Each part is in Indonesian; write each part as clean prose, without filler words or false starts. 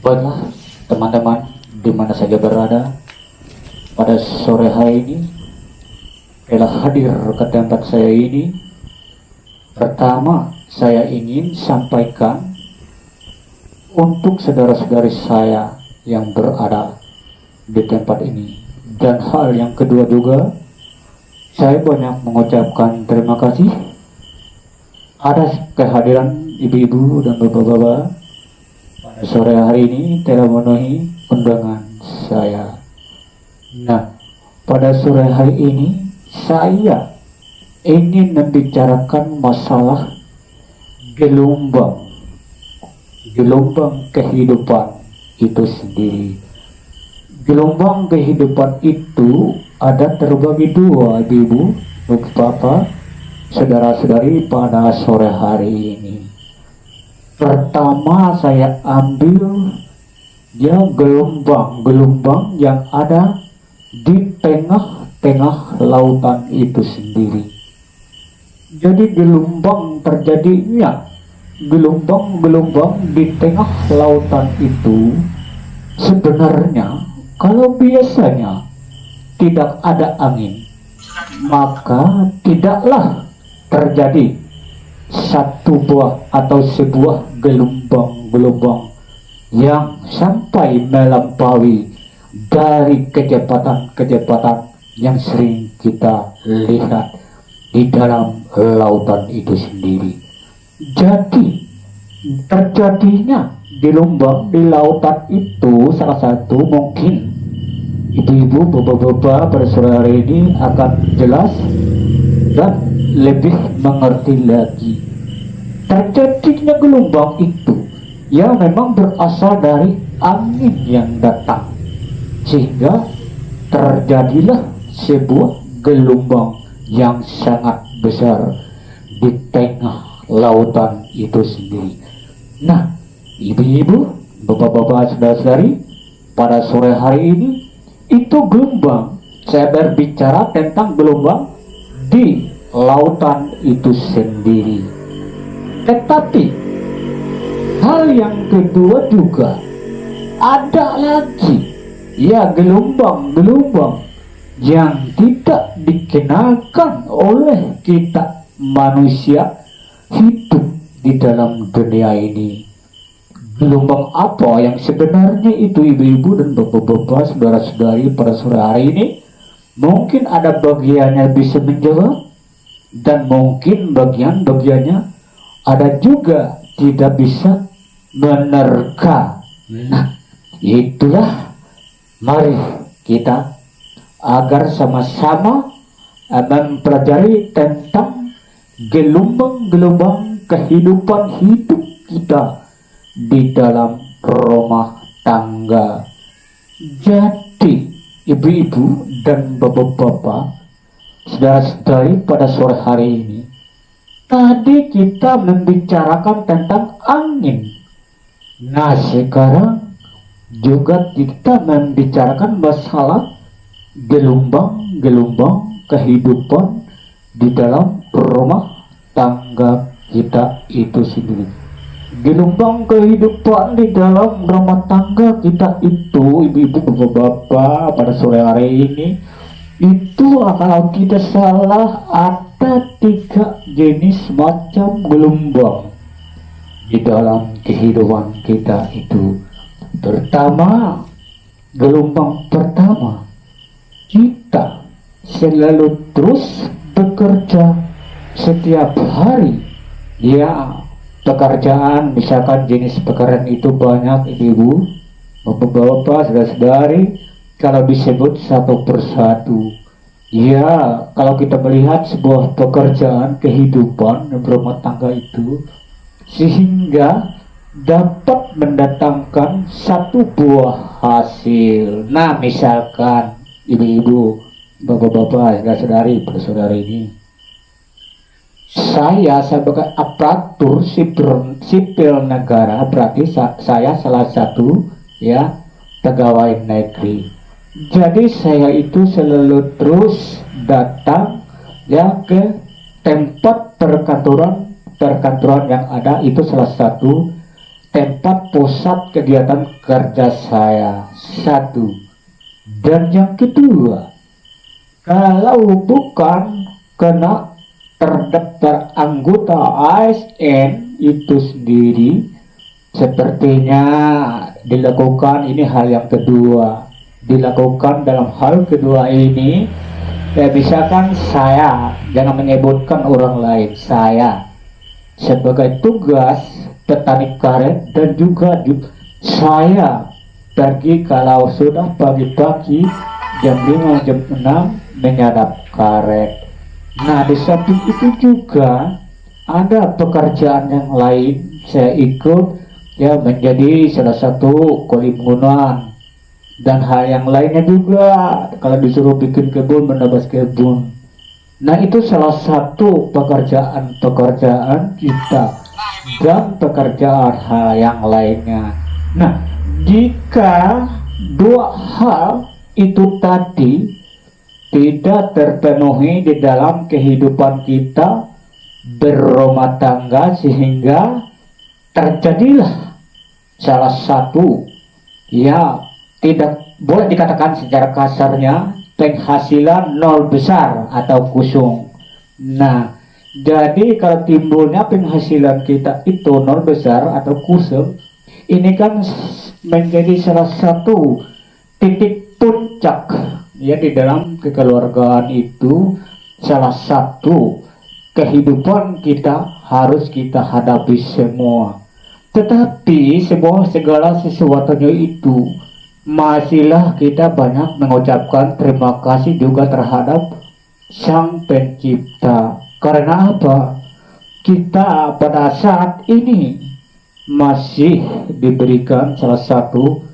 Baiklah, teman-teman, di mana saja berada, pada sore hari ini telah hadir ke tempat saya ini. Pertama, saya ingin sampaikan untuk saudara-saudari saya yang berada di tempat ini. Dan hal yang kedua juga, saya banyak mengucapkan terima kasih atas kehadiran ibu-ibu dan bapak-bapak pada sore hari ini telah memenuhi undangan saya. Nah, pada sore hari ini saya ingin membicarakan masalah gelombang kehidupan itu sendiri. Gelombang kehidupan itu ada terbagi dua, ibu, bapak, saudara-saudari pada sore hari ini. Pertama saya ambil gelombang yang ada di tengah-tengah lautan itu sendiri. Jadi gelombang di tengah lautan itu sebenarnya kalau biasanya tidak ada angin, maka tidaklah terjadi satu buah atau sebuah gelombang yang sampai melampaui dari kecepatan yang sering kita lihat di dalam lautan itu sendiri. Jadi terjadinya gelombang di lautan itu salah satu mungkin ibu-ibu, bapak-bapak pada sore hari ini akan jelas dan lebih mengerti lagi. Terjadinya gelombang itu ya memang berasal dari angin yang datang, sehingga terjadilah sebuah gelombang yang sangat besar di tengah lautan itu sendiri. Nah, ibu-ibu, bapak-bapak, saudara-saudari, pada sore hari ini itu gelombang, saya berbicara tentang gelombang di lautan itu sendiri. Tetapi hal yang kedua juga ada lagi, ya gelombang yang tidak dikenalkan oleh kita manusia hidup di dalam dunia ini. Gelombang apa yang sebenarnya itu, ibu-ibu dan bapak-bapak, saudara-saudari pada sore hari ini? Mungkin ada bagiannya bisa menjawab, dan mungkin bagian-bagiannya ada juga tidak bisa menerka. Nah, itulah mari kita agar sama-sama mempelajari tentang gelombang kehidupan hidup kita di dalam rumah tangga. Jadi ibu-ibu dan bapak-bapak, saudara-saudari pada sore hari ini, tadi kita membicarakan tentang angin. Nah, sekarang juga kita membicarakan masalah gelombang kehidupan di dalam rumah tangga kita itu sendiri. Gelombang kehidupan di dalam rumah tangga kita itu, ibu-ibu, bapak-bapak, pada sore hari ini, itu kalau tidak salah ada 3 jenis macam gelombang di dalam kehidupan kita itu. Pertama, gelombang pertama, kita selalu terus bekerja setiap hari. Ya, pekerjaan, misalkan jenis pekerjaan itu banyak, ibu-ibu, bapak-bapak, saudara-saudari, kalau disebut satu persatu. Ya, kalau kita melihat sebuah pekerjaan kehidupan berumah tangga itu, sehingga dapat mendatangkan satu buah hasil. Nah, misalkan ibu-ibu, bapak-bapak, saudara-saudari, saudari ini, saya sebagai aparatur sipil negara, berarti saya salah satu ya pegawai negeri. Jadi saya itu selalu terus datang ya ke tempat perkantoran yang ada, itu salah satu tempat pusat kegiatan kerja saya. Satu. Dan yang kedua, kalau bukan kena terdaftar anggota ASN itu sendiri, sepertinya dilakukan ini hal yang kedua. Dilakukan dalam hal kedua ini, ya misalkan saya, jangan menyebutkan orang lain, saya sebagai tugas petani karet dan juga saya pergi kalau sudah pagi-pagi jam 5 jam 6 menyadap karet. Nah di samping itu juga ada pekerjaan yang lain, saya ikut ya menjadi salah satu kuli bangunan dan hal yang lainnya juga, kalau disuruh bikin kebun menebas kebun. Nah itu salah satu pekerjaan kita dan pekerjaan hal yang lainnya. Nah jika dua hal itu tadi tidak terpenuhi di dalam kehidupan kita berumah tangga, sehingga terjadilah salah satu, ya tidak boleh dikatakan secara kasarnya, penghasilan nol besar atau kusung. Nah, jadi kalau timbulnya penghasilan kita itu nol besar atau kusung, ini kan menjadi salah satu titik puncak ya di dalam kekeluargaan itu, salah satu kehidupan kita harus kita hadapi semua. Tetapi segala sesuatunya itu masihlah kita banyak mengucapkan terima kasih juga terhadap Sang Pencipta. Karena apa? Kita pada saat ini masih diberikan salah satu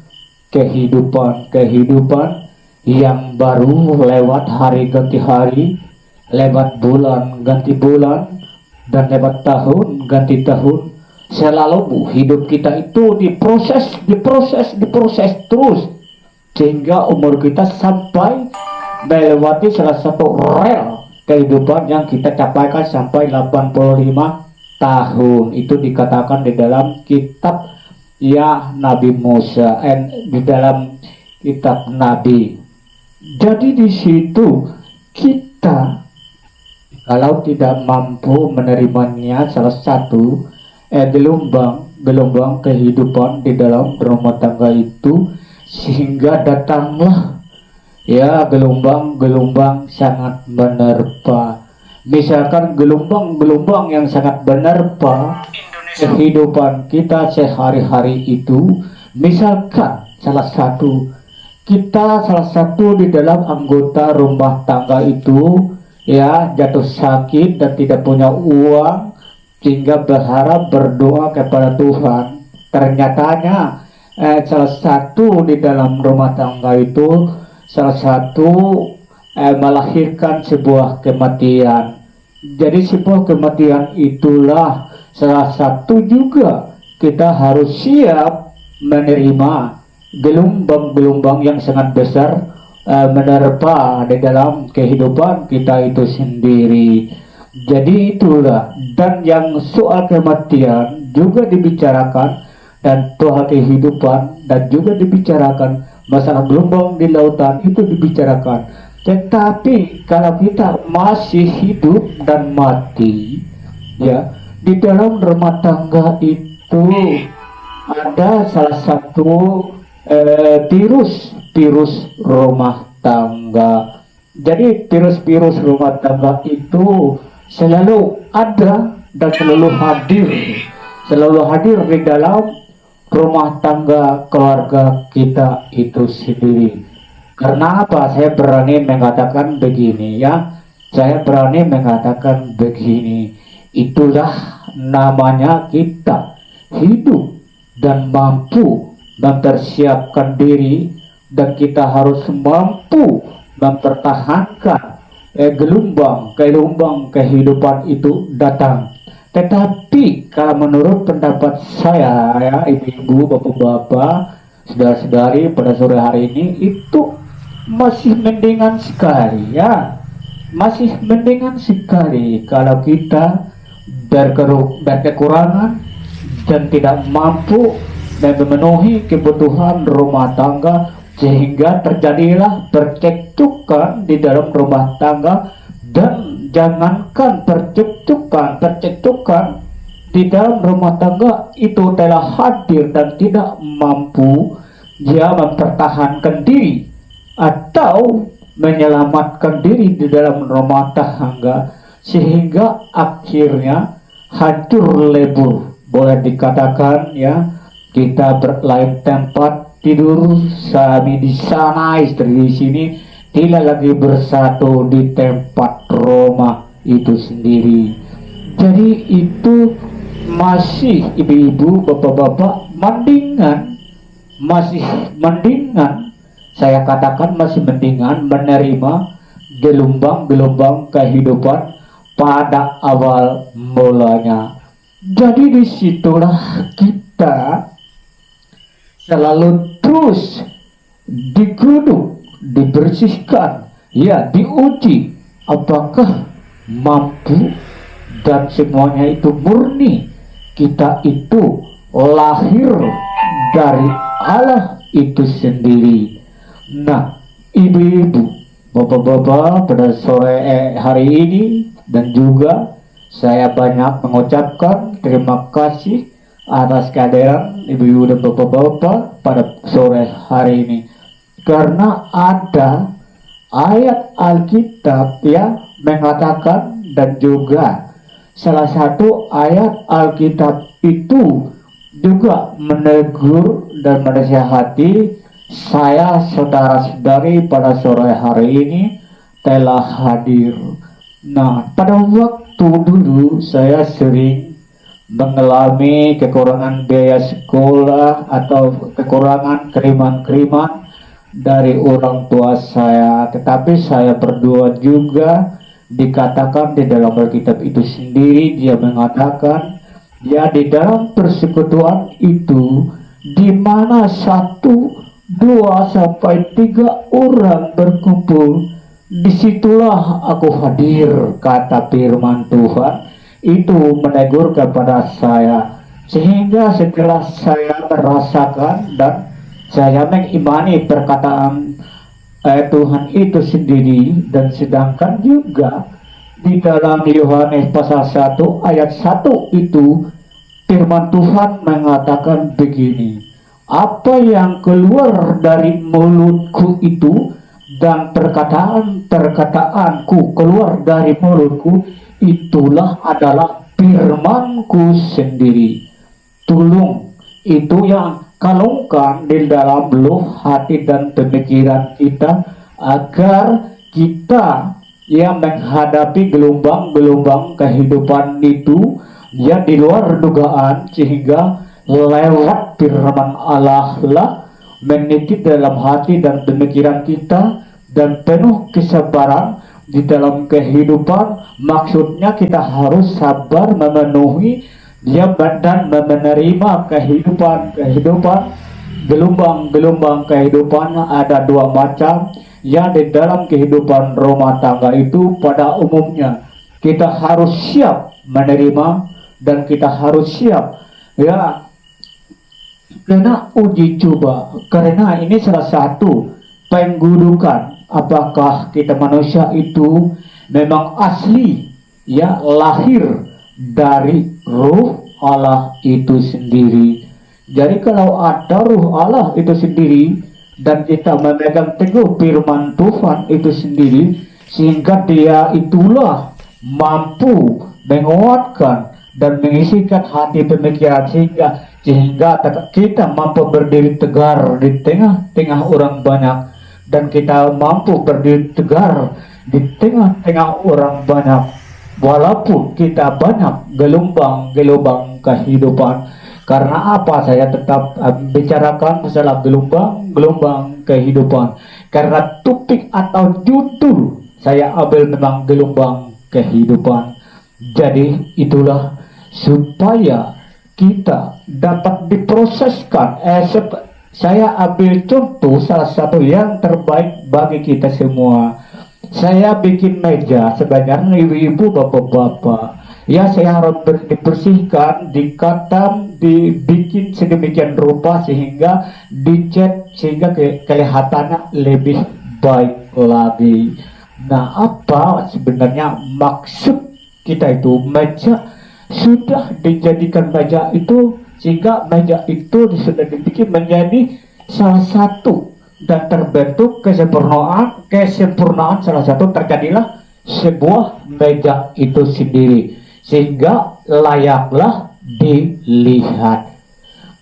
kehidupan yang baru, lewat hari ganti hari, lewat bulan ganti bulan, dan lewat tahun ganti tahun. Selalu hidup kita itu diproses terus, sehingga umur kita sampai melewati salah satu rel kehidupan yang kita capaikan sampai 85 tahun. Itu dikatakan di dalam kitab ya Nabi Musa, di dalam kitab Nabi. Jadi di situ kita kalau tidak mampu menerimanya salah satu gelombang kehidupan di dalam rumah tangga itu, sehingga datanglah ya gelombang sangat menerpa. Misalkan gelombang yang sangat menerpa kehidupan kita sehari-hari itu, misalkan salah satu di dalam anggota rumah tangga itu ya jatuh sakit dan tidak punya uang, sehingga berharap berdoa kepada Tuhan. Ternyatanya salah satu di dalam rumah tangga itu melahirkan sebuah kematian. Jadi sebuah kematian itulah salah satu juga kita harus siap menerima gelombang-gelombang yang sangat besar menerpa di dalam kehidupan kita itu sendiri. Jadi itulah, dan yang soal kematian juga dibicarakan, dan soal kehidupan dan juga dibicarakan, masalah gelombang di lautan itu dibicarakan. Tetapi kalau kita masih hidup dan mati ya di dalam rumah tangga itu ada salah satu virus rumah tangga. Jadi virus rumah tangga itu selalu ada dan selalu hadir di dalam rumah tangga keluarga kita itu sendiri. Karena apa? Saya berani mengatakan begini ya. Saya berani mengatakan begini. Itulah namanya kita hidup dan mampu mempersiapkan diri, dan kita harus mampu mempertahankan gelombang kehidupan itu datang. Tetapi kalau menurut pendapat saya ya ibu-ibu, bapak-bapak, saudara-saudari, pada sore hari ini itu masih mendingan sekali ya, masih mendingan sekali kalau kita berkekurangan dan tidak mampu memenuhi kebutuhan rumah tangga, sehingga terjadilah percekcokan di dalam rumah tangga. Dan jangankan percekcokan di dalam rumah tangga itu telah hadir dan tidak mampu dia mempertahankan diri atau menyelamatkan diri di dalam rumah tangga, sehingga akhirnya hancur lebur. Boleh dikatakan ya, kita berlain tempat tidur, suami di sana, istri di sini, tidak lagi bersatu di tempat rumah itu sendiri. Jadi itu masih ibu-ibu, bapak-bapak, masih mendingan, saya katakan masih mendingan menerima gelombang-gelombang kehidupan pada awal mulanya. Jadi disitulah kita selalu terus digeruduk, dibersihkan, ya diuji apakah mampu, dan semuanya itu murni. Kita itu lahir dari Allah itu sendiri. Nah, ibu-ibu, bapak-bapak, pada sore hari ini dan juga saya banyak mengucapkan terima kasih atas kehadiran ibu-ibu dan bapak-bapak pada sore hari ini, karena ada ayat Alkitab yang mengatakan, dan juga salah satu ayat Alkitab itu juga menegur dan menasihati saya, saudara-saudari, pada sore hari ini telah hadir. Nah, pada waktu dulu saya sering mengalami kekurangan biaya sekolah atau kekurangan kiriman-kiriman dari orang tua saya, tetapi saya berdoa juga. Dikatakan di dalam Alkitab itu sendiri, dia mengatakan ya, di dalam persekutuan itu di mana 1, 2 sampai 3 orang berkumpul, disitulah aku hadir, kata firman Tuhan. Itu menegur kepada saya, sehingga setelah saya merasakan dan saya mengimani perkataan Tuhan itu sendiri, dan sedangkan juga di dalam Yohanes pasal 1 ayat 1 itu firman Tuhan mengatakan begini, apa yang keluar dari mulutku itu dan perkataan-perkataanku keluar dari mulutku, itulah adalah firmanku sendiri. Tulung itu yang kalungkan di dalam lubuk hati dan pemikiran kita, agar kita yang menghadapi gelombang-gelombang kehidupan itu ya di luar dugaan, sehingga lewat firman Allah lah meniti dalam hati dan pemikiran kita, dan penuh kesabaran di dalam kehidupan. Maksudnya kita harus sabar memenuhi dia dan menerima kehidupan gelombang-gelombang kehidupan. Ada 2 macam yang di dalam kehidupan rumah tangga itu. Pada umumnya kita harus siap menerima, dan kita harus siap ya kena uji coba, karena ini salah satu penggudukan apakah kita manusia itu memang asli ya lahir dari ruh Allah itu sendiri. Jadi kalau ada ruh Allah itu sendiri dan kita memegang teguh firman Tuhan itu sendiri, sehingga dia itulah mampu menguatkan dan mengisikan hati pemikiran, sehingga kita mampu berdiri tegar di tengah-tengah orang banyak, dan kita mampu berdiri tegar di tengah-tengah orang banyak, walaupun kita banyak gelombang-gelombang kehidupan. Karena apa saya tetap bicarakan masalah gelombang-gelombang kehidupan? Karena topik atau judul saya ambil memang gelombang kehidupan. Jadi itulah supaya kita dapat diproseskan. Saya ambil contoh salah satu yang terbaik bagi kita semua. Saya bikin meja, sebenarnya ibu-ibu, bapak-bapak, Ya, saya harus dibersihkan, dikatam, dibikin sedemikian rupa sehingga dicat sehingga kelihatannya lebih baik lagi. Nah, apa sebenarnya maksud kita itu? Meja sudah dijadikan meja itu sehingga meja itu sudah dibikin menjadi salah satu dan terbentuk kesempurnaan salah satu terjadilah sebuah meja itu sendiri sehingga layaklah dilihat.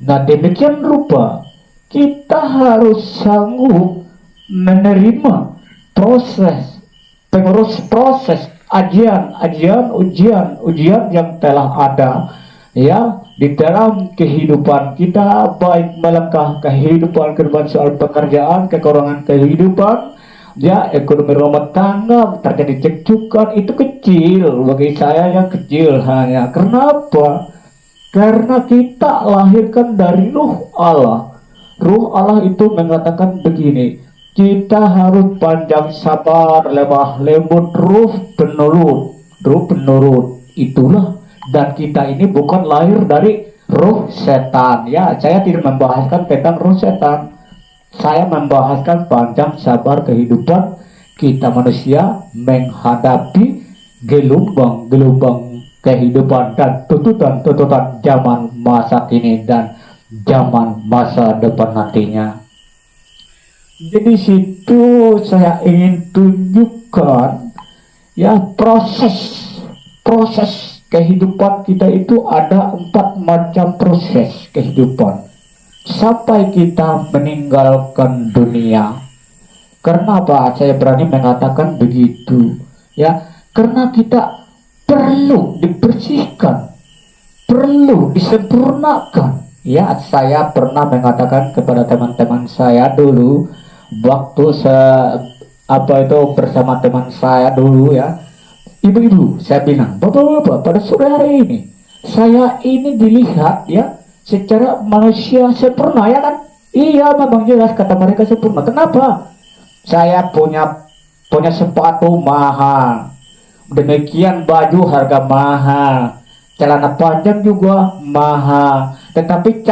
Nah, demikian rupa kita harus sanggup menerima proses ujian yang telah ada ya di dalam kehidupan kita, baik melangkah kehidupan soal pekerjaan, kekurangan kehidupan, ya ekonomi rumah tangga terjadi cekcokan, itu kecil bagi saya, yang kecil hanya kenapa? Karena kita lahirkan dari Ruh Allah. Ruh Allah itu mengatakan begini, kita harus panjang sabar, lemah lembut, ruh penurut itulah. Dan kita ini bukan lahir dari roh setan. Ya, saya tidak membahaskan tentang roh setan. Saya membahaskan panjang sabar kehidupan kita manusia menghadapi gelombang kehidupan dan tuntutan zaman masa kini dan zaman masa depan nantinya. Jadi situ saya ingin tunjukkan ya proses kehidupan kita itu ada 4 macam proses kehidupan sampai kita meninggalkan dunia. Karena apa? Saya berani mengatakan begitu ya, karena kita perlu dibersihkan, perlu disempurnakan. Ya, saya pernah mengatakan kepada teman-teman saya dulu waktu bersama teman saya dulu ya, ibu-ibu, saya bilang, bapak-bapak, pada sore hari ini saya ini dilihat ya secara manusia sempurna, ya kan? Iya, memang jelas kata mereka sempurna. Kenapa? Saya punya sepatu mahal, demikian baju harga mahal, celana panjang juga mahal, tetapi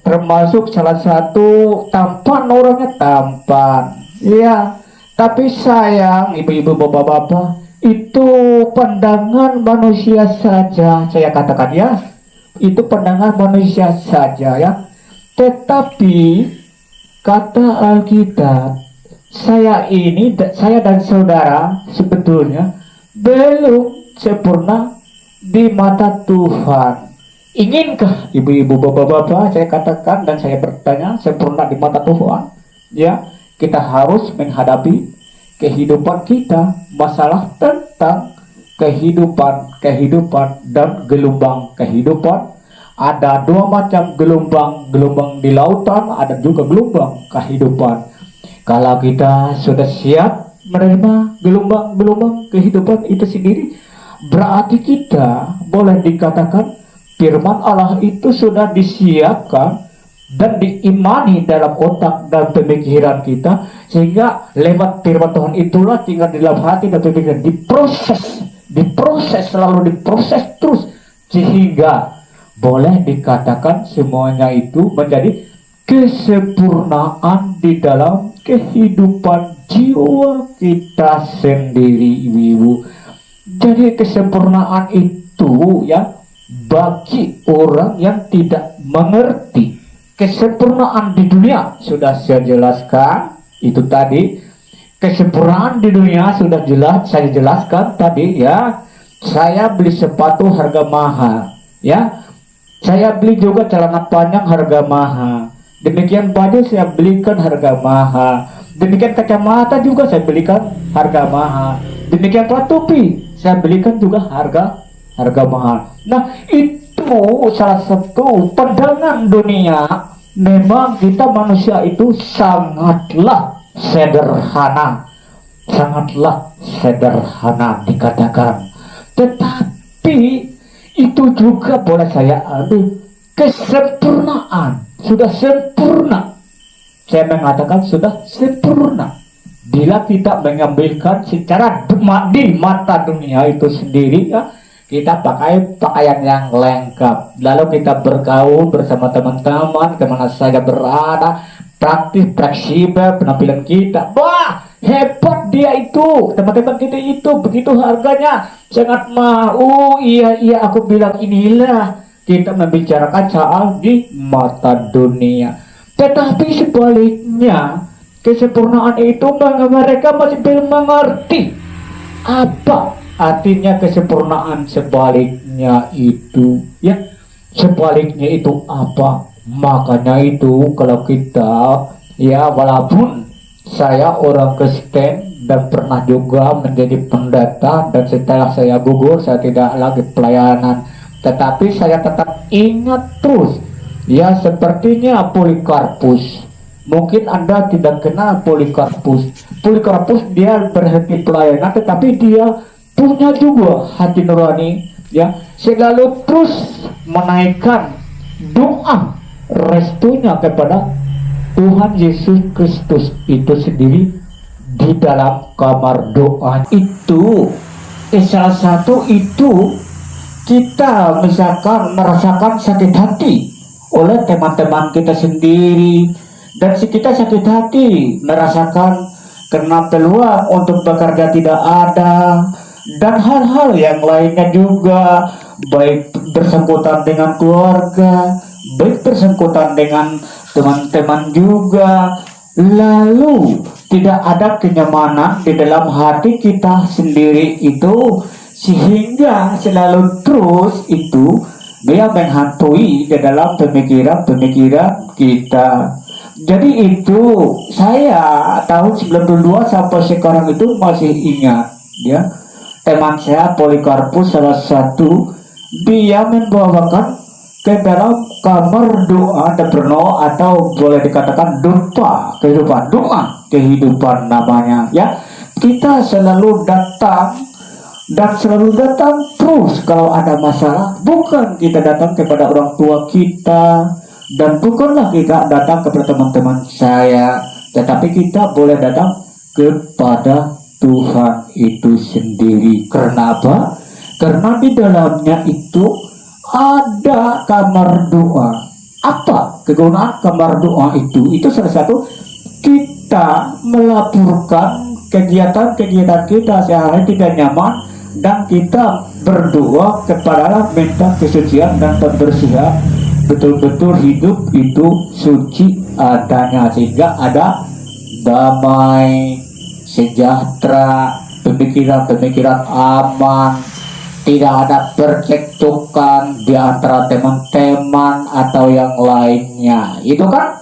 termasuk salah satu tampan, orangnya tampan, iya. Tapi sayang, ibu-ibu, bapak-bapak, itu pandangan manusia saja, saya katakan ya, itu pandangan manusia saja ya. Tetapi kata Alkitab, saya dan saudara sebetulnya belum sempurna di mata Tuhan. Inkah ibu-ibu, bapak-bapak, saya katakan dan saya bertanya, sempurna di mata Tuhan? Ya, kita harus menghadapi kehidupan kita, masalah tentang kehidupan dan gelombang kehidupan. Ada 2 macam gelombang di lautan, ada juga gelombang kehidupan. Kalau kita sudah siap menerima gelombang kehidupan itu sendiri, berarti kita boleh dikatakan firman Allah itu sudah disiapkan dan diimani dalam otak dan pemikiran kita, sehingga lewat firman Tuhan itulah tinggal di dalam hati dan pemikiran, diproses selalu diproses terus, sehingga boleh dikatakan semuanya itu menjadi kesempurnaan di dalam kehidupan jiwa kita sendiri, ibu-ibu. Jadi kesempurnaan itu ya, bagi orang yang tidak mengerti kesempurnaan di dunia, sudah saya jelaskan itu tadi. Kesempurnaan di dunia sudah jelas saya jelaskan tadi ya. Saya beli sepatu harga mahal ya, saya beli juga celana panjang harga mahal, demikian baju saya belikan harga mahal, demikian kacamata juga saya belikan harga mahal, demikian pula topi saya belikan juga harga mahal. Nah, itu salah satu pandangan dunia. Memang kita manusia itu sangatlah sederhana dikatakan. Tetapi itu juga boleh saya ambil kesempurnaan, sudah sempurna. Saya mengatakan sudah sempurna Bila kita mengambilkan secara di mata dunia itu sendiri, ya, kita pakai pakaian yang lengkap, lalu kita bergaul bersama teman-teman kemana saja berada, praktis fleksibel penampilan kita. Wah, hebat dia itu, teman-teman kita itu begitu harganya sangat mahal. Iya iya, aku bilang inilah kita membicarakan soal di mata dunia. Tetapi sebaliknya, kesempurnaan itu mereka masih belum mengerti apa artinya kesempurnaan. Sebaliknya itu, ya, sebaliknya itu apa? Makanya itu kalau kita, ya, walaupun saya orang Kristen dan pernah juga menjadi pendeta, dan setelah saya gugur saya tidak lagi pelayanan, tetapi saya tetap ingat terus, ya, sepertinya Polikarpus. Mungkin Anda tidak kenal Polikarpus. Polikarpus dia berhenti pelayanan, tetapi dia punya juga hati nurani, ya, selalu terus menaikkan doa restunya kepada Tuhan Yesus Kristus itu sendiri di dalam kamar doa itu. Salah satu itu, kita misalkan merasakan sakit hati oleh teman-teman kita sendiri, dan si kita sakit hati merasakan karena peluang untuk bekerja tidak ada, dan hal-hal yang lainnya juga, baik bersangkutan dengan keluarga, baik bersangkutan dengan teman-teman juga, lalu tidak ada kenyamanan di dalam hati kita sendiri itu, sehingga selalu terus itu dia menghantui di dalam pemikiran-pemikiran kita. Jadi itu saya tahun 92 sampai sekarang itu masih ingat, ya, teman saya Polikarpus salah satu, dia membawakan ke dalam kamar doa dan berdoa, atau boleh dikatakan dupa kehidupan, doa kehidupan namanya, ya. Kita selalu datang dan selalu datang terus kalau ada masalah. Bukan kita datang kepada orang tua kita, dan bukanlah kita datang kepada teman-teman saya, tetapi kita boleh datang kepada Tuhan itu sendiri. Karena apa? Karena di dalamnya itu ada kamar doa. Apa kegunaan kamar doa itu? Itu salah satu, kita melaporkan kegiatan-kegiatan kita sehari tidak nyaman, dan kita berdoa kepada Allah minta kesucian dan kebersihan, betul-betul hidup itu suci adanya, sehingga ada damai, sejahtera, pemikiran-pemikiran aman, tidak ada percekcokan di antara teman-teman atau yang lainnya. Itu kan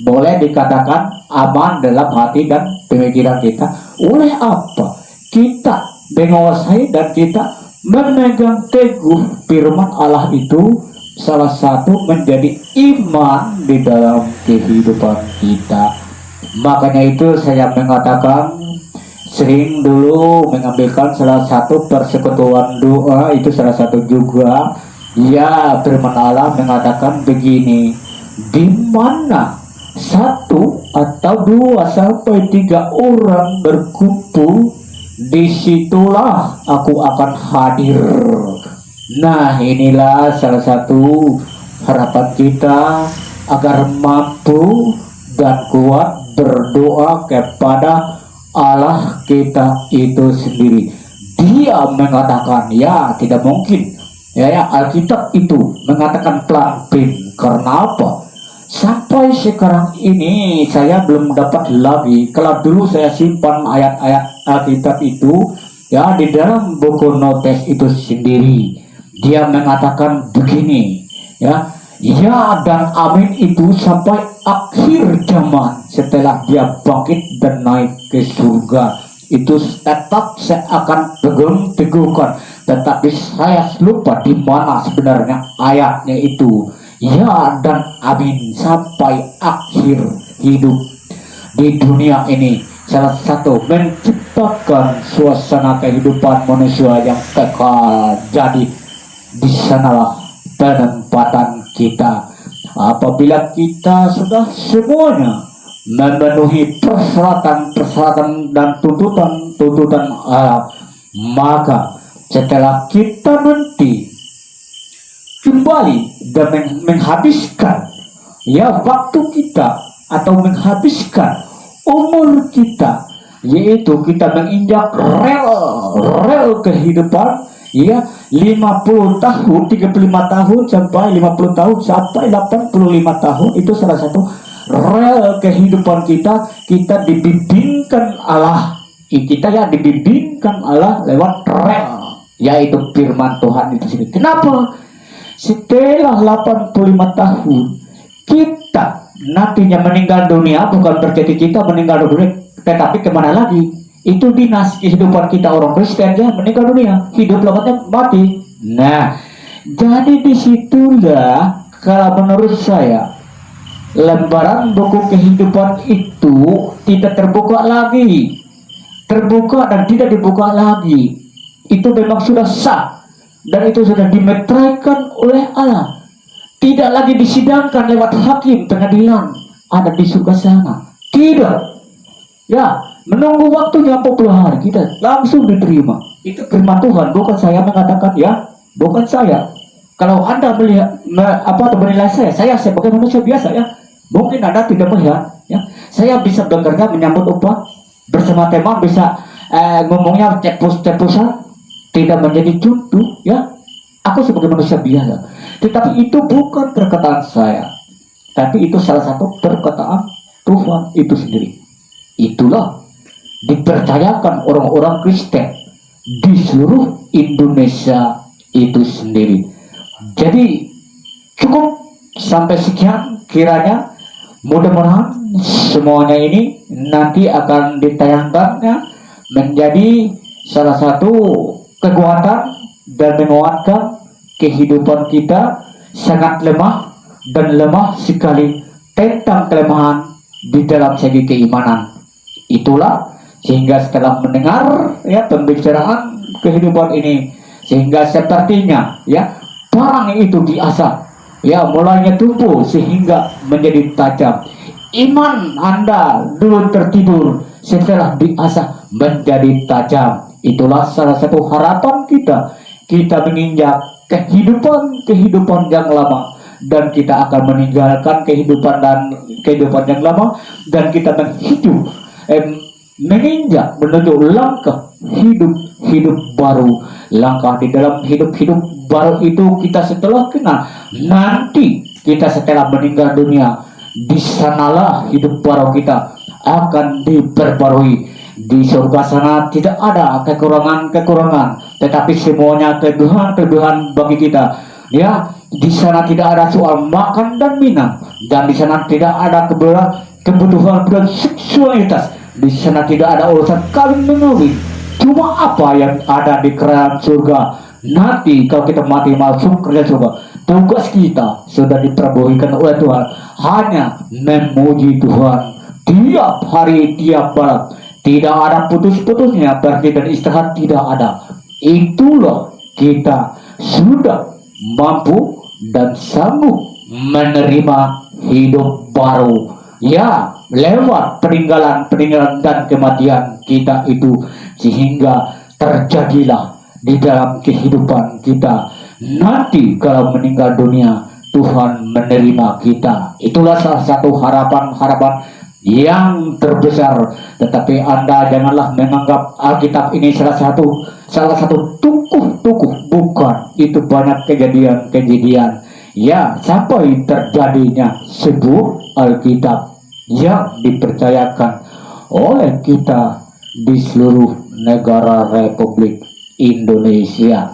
boleh dikatakan aman dalam hati dan pemikiran kita. Oleh apa? Kita menguasai dan kita memegang teguh firman Allah itu, salah satu menjadi iman di dalam kehidupan kita. Makanya itu saya mengatakan, sering dulu mengambilkan salah satu persekutuan doa, itu salah satu juga, ya, firman Allah mengatakan begini, di mana satu atau dua sampai tiga orang berkumpul, disitulah aku akan hadir. Nah, inilah salah satu harapan kita agar mampu dan kuat berdoa kepada Allah kita itu sendiri. Dia mengatakan, ya, tidak mungkin, ya, Alkitab itu mengatakan pelampin. Karena apa? Sampai sekarang ini saya belum dapat lagi. Kalau dulu saya simpan ayat-ayat Alkitab itu, ya, di dalam buku notes itu sendiri, dia mengatakan begini, ya, ya dan amin itu sampai akhir zaman setelah dia bangkit dan naik ke surga. Itu tetap saya akan teguhkan, tetapi saya lupa di mana sebenarnya ayatnya itu. Ya dan amin sampai akhir hidup di dunia ini. Salah satu menciptakan suasana kehidupan manusia yang kekal. Jadi di sanalah penempatan kita. Apabila kita sudah semuanya memenuhi persyaratan-persyaratan dan tuntutan-tuntutan alam, maka setelah kita nanti kembali dan menghabiskan waktu kita atau menghabiskan umur kita, yaitu kita menginjak rel kehidupan 50 tahun, 35 tahun sampai 50 tahun sampai 85 tahun, itu salah satu rel kehidupan kita dibimbingkan Allah. Kita dibimbingkan Allah lewat rel, yaitu firman Tuhan itu sendiri. Kenapa? Setelah 85 tahun kita nantinya meninggal dunia, bukan berarti kita meninggal dunia, tetapi kemana lagi? Itu dinas kehidupan kita orang Kristen, meninggal dunia, hidup lewatnya mati. Nah, jadi disitulah kalau menurut saya lembaran buku kehidupan itu tidak terbuka lagi, terbuka dan tidak dibuka lagi. Itu memang sudah sah dan itu sudah dimeteraikan oleh Allah. Tidak lagi disidangkan lewat hakim pengadilan ada di surga sana. Tidak. Menunggu waktunya 40 hari kita langsung diterima. Itu firman Tuhan, bukan saya mengatakan, bukan saya. Kalau Anda melihat menilai saya sebagai manusia biasa, mungkin Anda tidak melihat, saya bisa bekerja menyambut upah bersama teman, bisa ngomongnya cepus-cepusan, tidak menjadi contoh, aku sebagai manusia biasa. Tetapi itu bukan perkataan saya, tapi itu salah satu perkataan Tuhan itu sendiri. Itulah dipercayakan orang-orang Kristen di seluruh Indonesia itu sendiri. Jadi cukup sampai sekian kiranya. Mudah-mudahan semuanya ini nanti akan ditayangkannya menjadi salah satu kekuatan dan menguatkan kehidupan kita sangat lemah dan lemah sekali tentang kelemahan di dalam segi keimanan. Itulah sehingga setelah mendengar pembicaraan kehidupan ini, sehingga sepertinya parang itu diasah, mulainya tumbuh sehingga menjadi tajam. Iman Anda dulu tertidur, setelah diasah menjadi tajam. Itulah salah satu harapan kita menginjak kehidupan yang lama, dan kita akan meninggalkan kehidupan yang lama, dan kita menginjak menuju langkah hidup baru. Langkah di dalam hidup baru itu kita setelah kenal, nanti kita setelah meninggal dunia, di sanalah hidup baru kita akan diperbarui. Di surga sana tidak ada kekurangan, tetapi semuanya kelebihan bagi kita. Di sana tidak ada soal makan dan minum, dan di sana tidak ada kebutuhan seksualitas. Di sana tidak ada urusan kawin mengawin. Cuma apa yang ada di kerajaan surga nanti kalau kita mati masuk kerajaan surga, tugas kita sudah diperbolehkan oleh Tuhan hanya memuji Tuhan tiap hari, tiap malam. Tidak ada putus-putusnya, berarti dan istirahat tidak ada. Itulah kita sudah mampu dan sanggup menerima hidup baru, lewat peninggalan dan kematian kita itu, sehingga terjadilah di dalam kehidupan kita nanti kalau meninggal dunia, Tuhan menerima kita. Itulah salah satu harapan yang terbesar. Tetapi Anda janganlah menganggap Alkitab ini salah satu tukuh, bukan. Itu banyak kejadian sampai terjadinya sebuah Alkitab yang dipercayakan oleh kita di seluruh negara Republik Indonesia.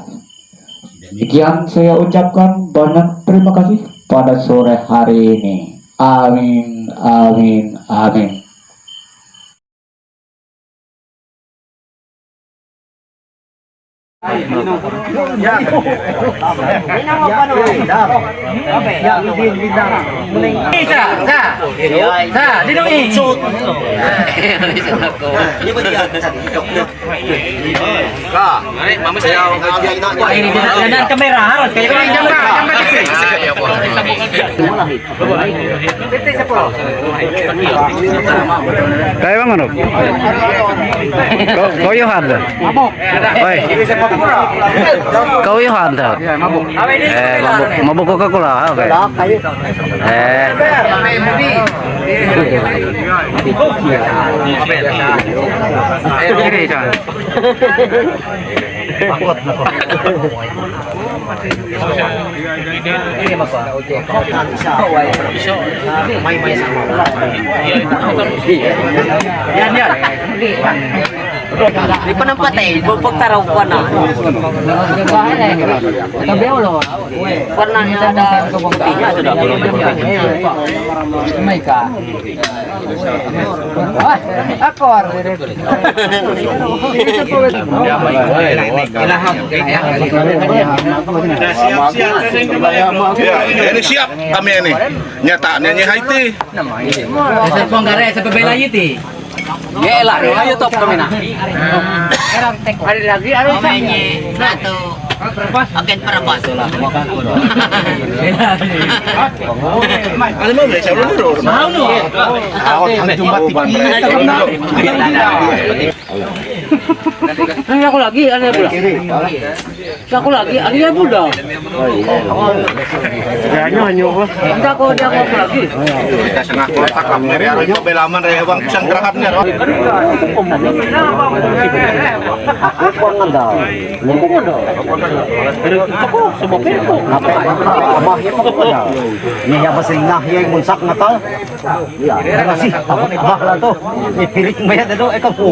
Demikian saya ucapkan banyak terima kasih pada sore hari ini. Amin, amin, amin. Kamera harus kayak Kayak bang ano? Kau Yohan dah. Oi. Kau Yohan dah. Mabuk. Mabuk Coca-Cola. Oke. Di penempat bubuk taruh warna. Warnanya ada putihnya sudah. Mereka. Akor. Ya, ini siap kami ini. Nyataannya Haiti. Saya ponggare saya bela yiti. Ya lah, ayo top kami nah. Ada lagi ada satu. Agen perempuan. Ano mo, siya ulo. Mau no. Ini aku lagi, ada pula. Aku lagi, ada pula. Nanti aku lagi. Kita sengah kota kamera ayo belaman re bang pisang gerakannya. Ini yang pasing nah yang munsak natal. Ya, masih abah lah tuh. Pilit bayar itu kamu.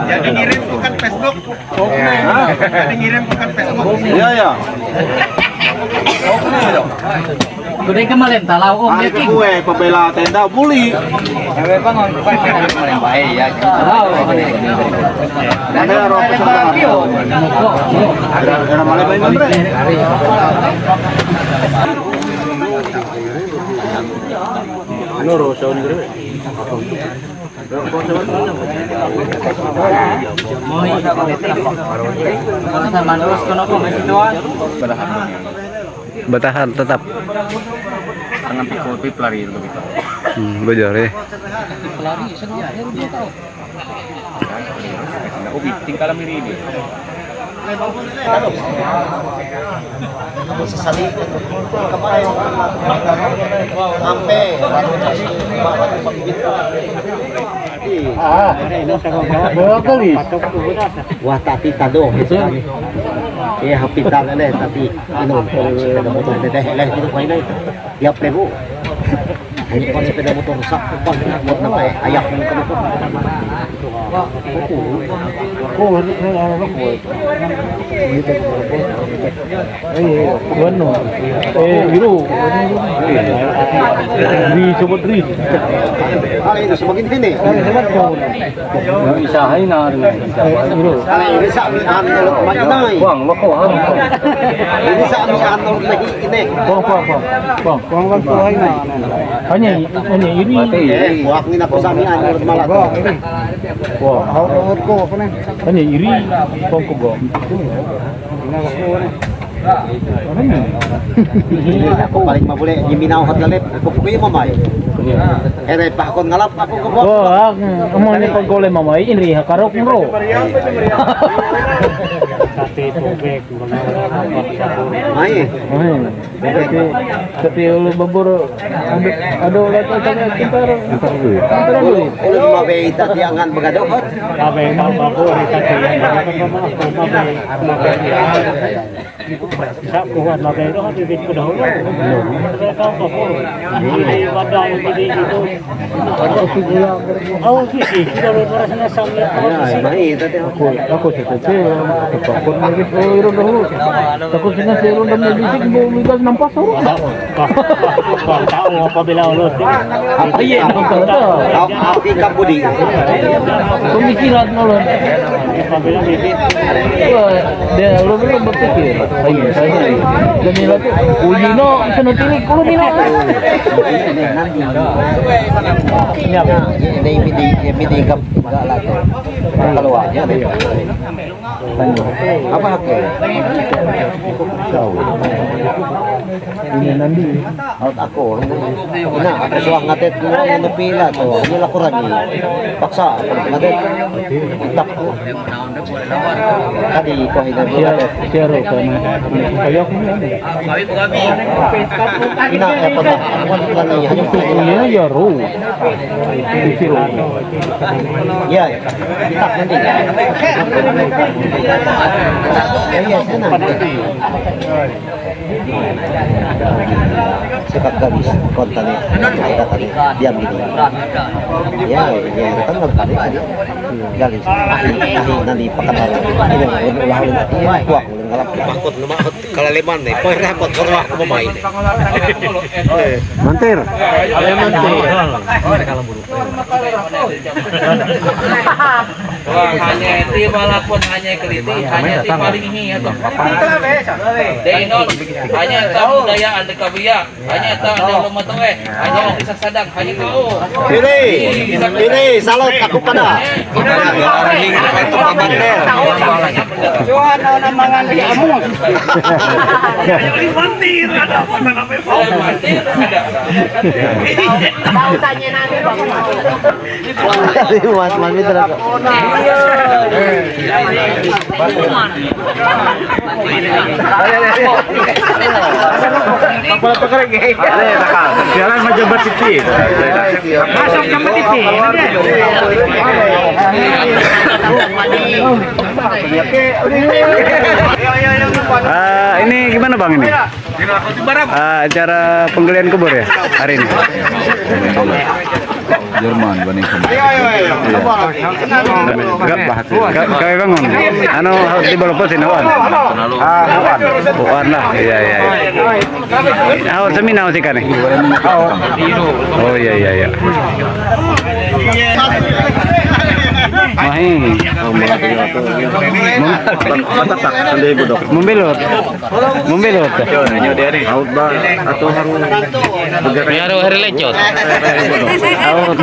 Jadi ngirim bukan Facebook. Jadi ngirim bukan Facebook. Iya ya. Kuda kemarin talau om Hari kue pembela tenda bully. baik ya. Ada roh Ada malah baik Andre. Nuro sound gede. Bertahan tetap. Tangan pikul pelari itu gitu. Belajar ya. Ubi tinggal mirip. Wah tati tado ya hapitan leh tati inom motor deh leh itu main itu ya prebu hanya pas sepeda motor rusak pas buat apa ayak yang kamu ini semakin sini Isahin na rin. ini sabi ano maginay ini sabi ano lagi ini Hanya ini. buak ni ako sa amin ano malat Hanya iri. Kong ko Ako paling mabuli, giminaw hat lalip, ako kuya mamay. Eh pakon ngalap ako ko. Oh, amo ni pagkole mamay inri karok bro. Tapi tubig Ay. Tapi ulo babur ado lato tanya kintar dulu. Ulo mabay tati angan magadohot. Abe babur tati bisa kuat mabay do hati bit kuda ulo. Kau kapur. Ini badang jadi itu. Oh sih, kita rasanya sambil. Ay, mai tati Ako sa tete, takot na rin po iron na ho. Takot sila sa iron na may bisig mo umigas ng paso. Tao nga pabila ulos. Ay, ang kanta. Aki kabudi. Kumikirat mo lang. Pabila bisig. Dia ulo ulo berpikir. Ay, saya. Ganila to. Uji no, sa natinig ko nila. Ini midi kap galak. Keluar ya. Apa haknya? Ini nanti. Out ako. Ina, ako suwak ngatet ng pila to. Nila ko rani. Paksa, ngatet. Tak ko. Kadi ko hinabi. Siaro ka na. Kaya ko na. Ina, apa tak? Lani hanyang Iya, ya ro. Siro. Ya, tak nanti. Iya, sana. Sepak garis kontan ni, ada tadi diam gini. Ya, ya, kan tadi tadi garis. Nanti pakatan. Ini ulah nanti kuak ngalap. Makot lumakot kalaliman ni. Poy repot kalau aku mau main. Mantir. Hanya ti malapun hanya keliti, hanya ti paling ini ya toh. Denol, hanya tahu daya anda kabiya, hanya tahu anda lumatoe, hanya bisa sadang, hanya tahu. Ini salot aku pada. Ini itu pamanter. Johan na mga liamo. Mantir ada apa namanya? Mantir ada. Tahu tanya nanti Mas mami talaga. Jalan Majabat TV. masuk ke TV. Ini gimana bang ini? Acara penggalian kubur ya hari ini. Jerman banding kami bangun. Ano di bawah posin awan. Awan lah. Iya iya. Awan seminaw sih kan. Oh iya iya iya. Mahi. Membelot. Membelot. Out ba atau harus bergerak hari lecot. Out.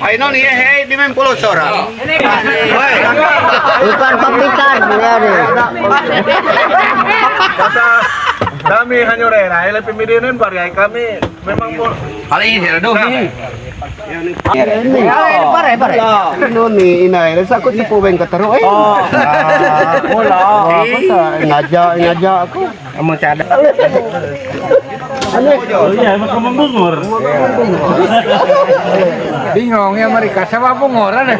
Ay no, ni hey, di men pulo sora. Bukan pabrikan, Kata kami hanyorera, ay pemilihan bari kami memang Paling ini aduh ini. Pare. No ni inay, sa ko si Pubeng kataro eh. Wala. Inaja ako. among cada. Iya, emang kamu bungur. Bingung ya mereka sama bungoran ya.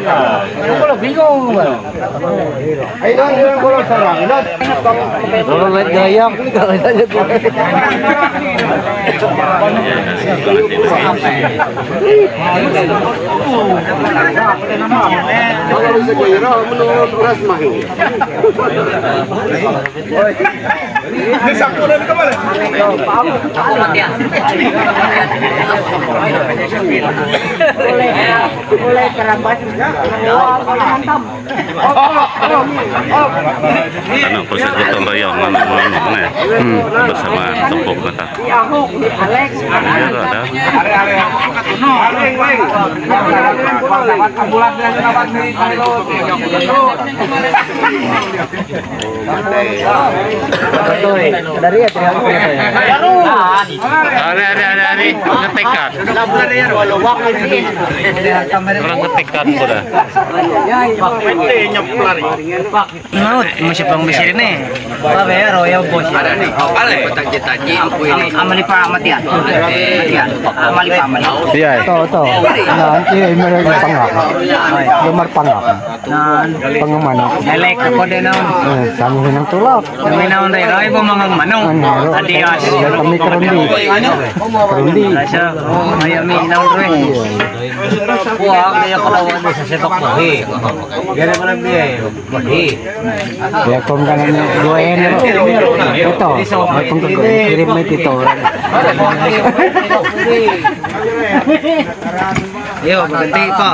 Kalau bingung, Bang. Ay no, yung kulo sarang. Kalau lihat gaya, kalau tanya tuh. Kalau sa gaya, menurut oras mahi. Sakto na ka pala. Matian. Ano proses gotong royong bersama tepuk kata. Ya ada. Hari ngetekan. Orang ngetekan sudah. Naut, masih pang bisir ini. Apa ya royal bos? Ada nih. Ale, taji ampu ini. Amali pa Matian. Matian. Amali pa amali. Iya. to. Nanti mereka pangak. Gemar pangak. Nan, Pengemana. elek ko din naon. Kami hinang tulak. Kami naon rin ay po mga manong. Adias. Kami kerundi. Rasa, oh, ay ami naon rin. Kuha kaya ko lawan sa sepak bola. Gana mo lang biya. Ya kung ganun dua ini ito. Kung kirim mo ito. Yo, ganti pa.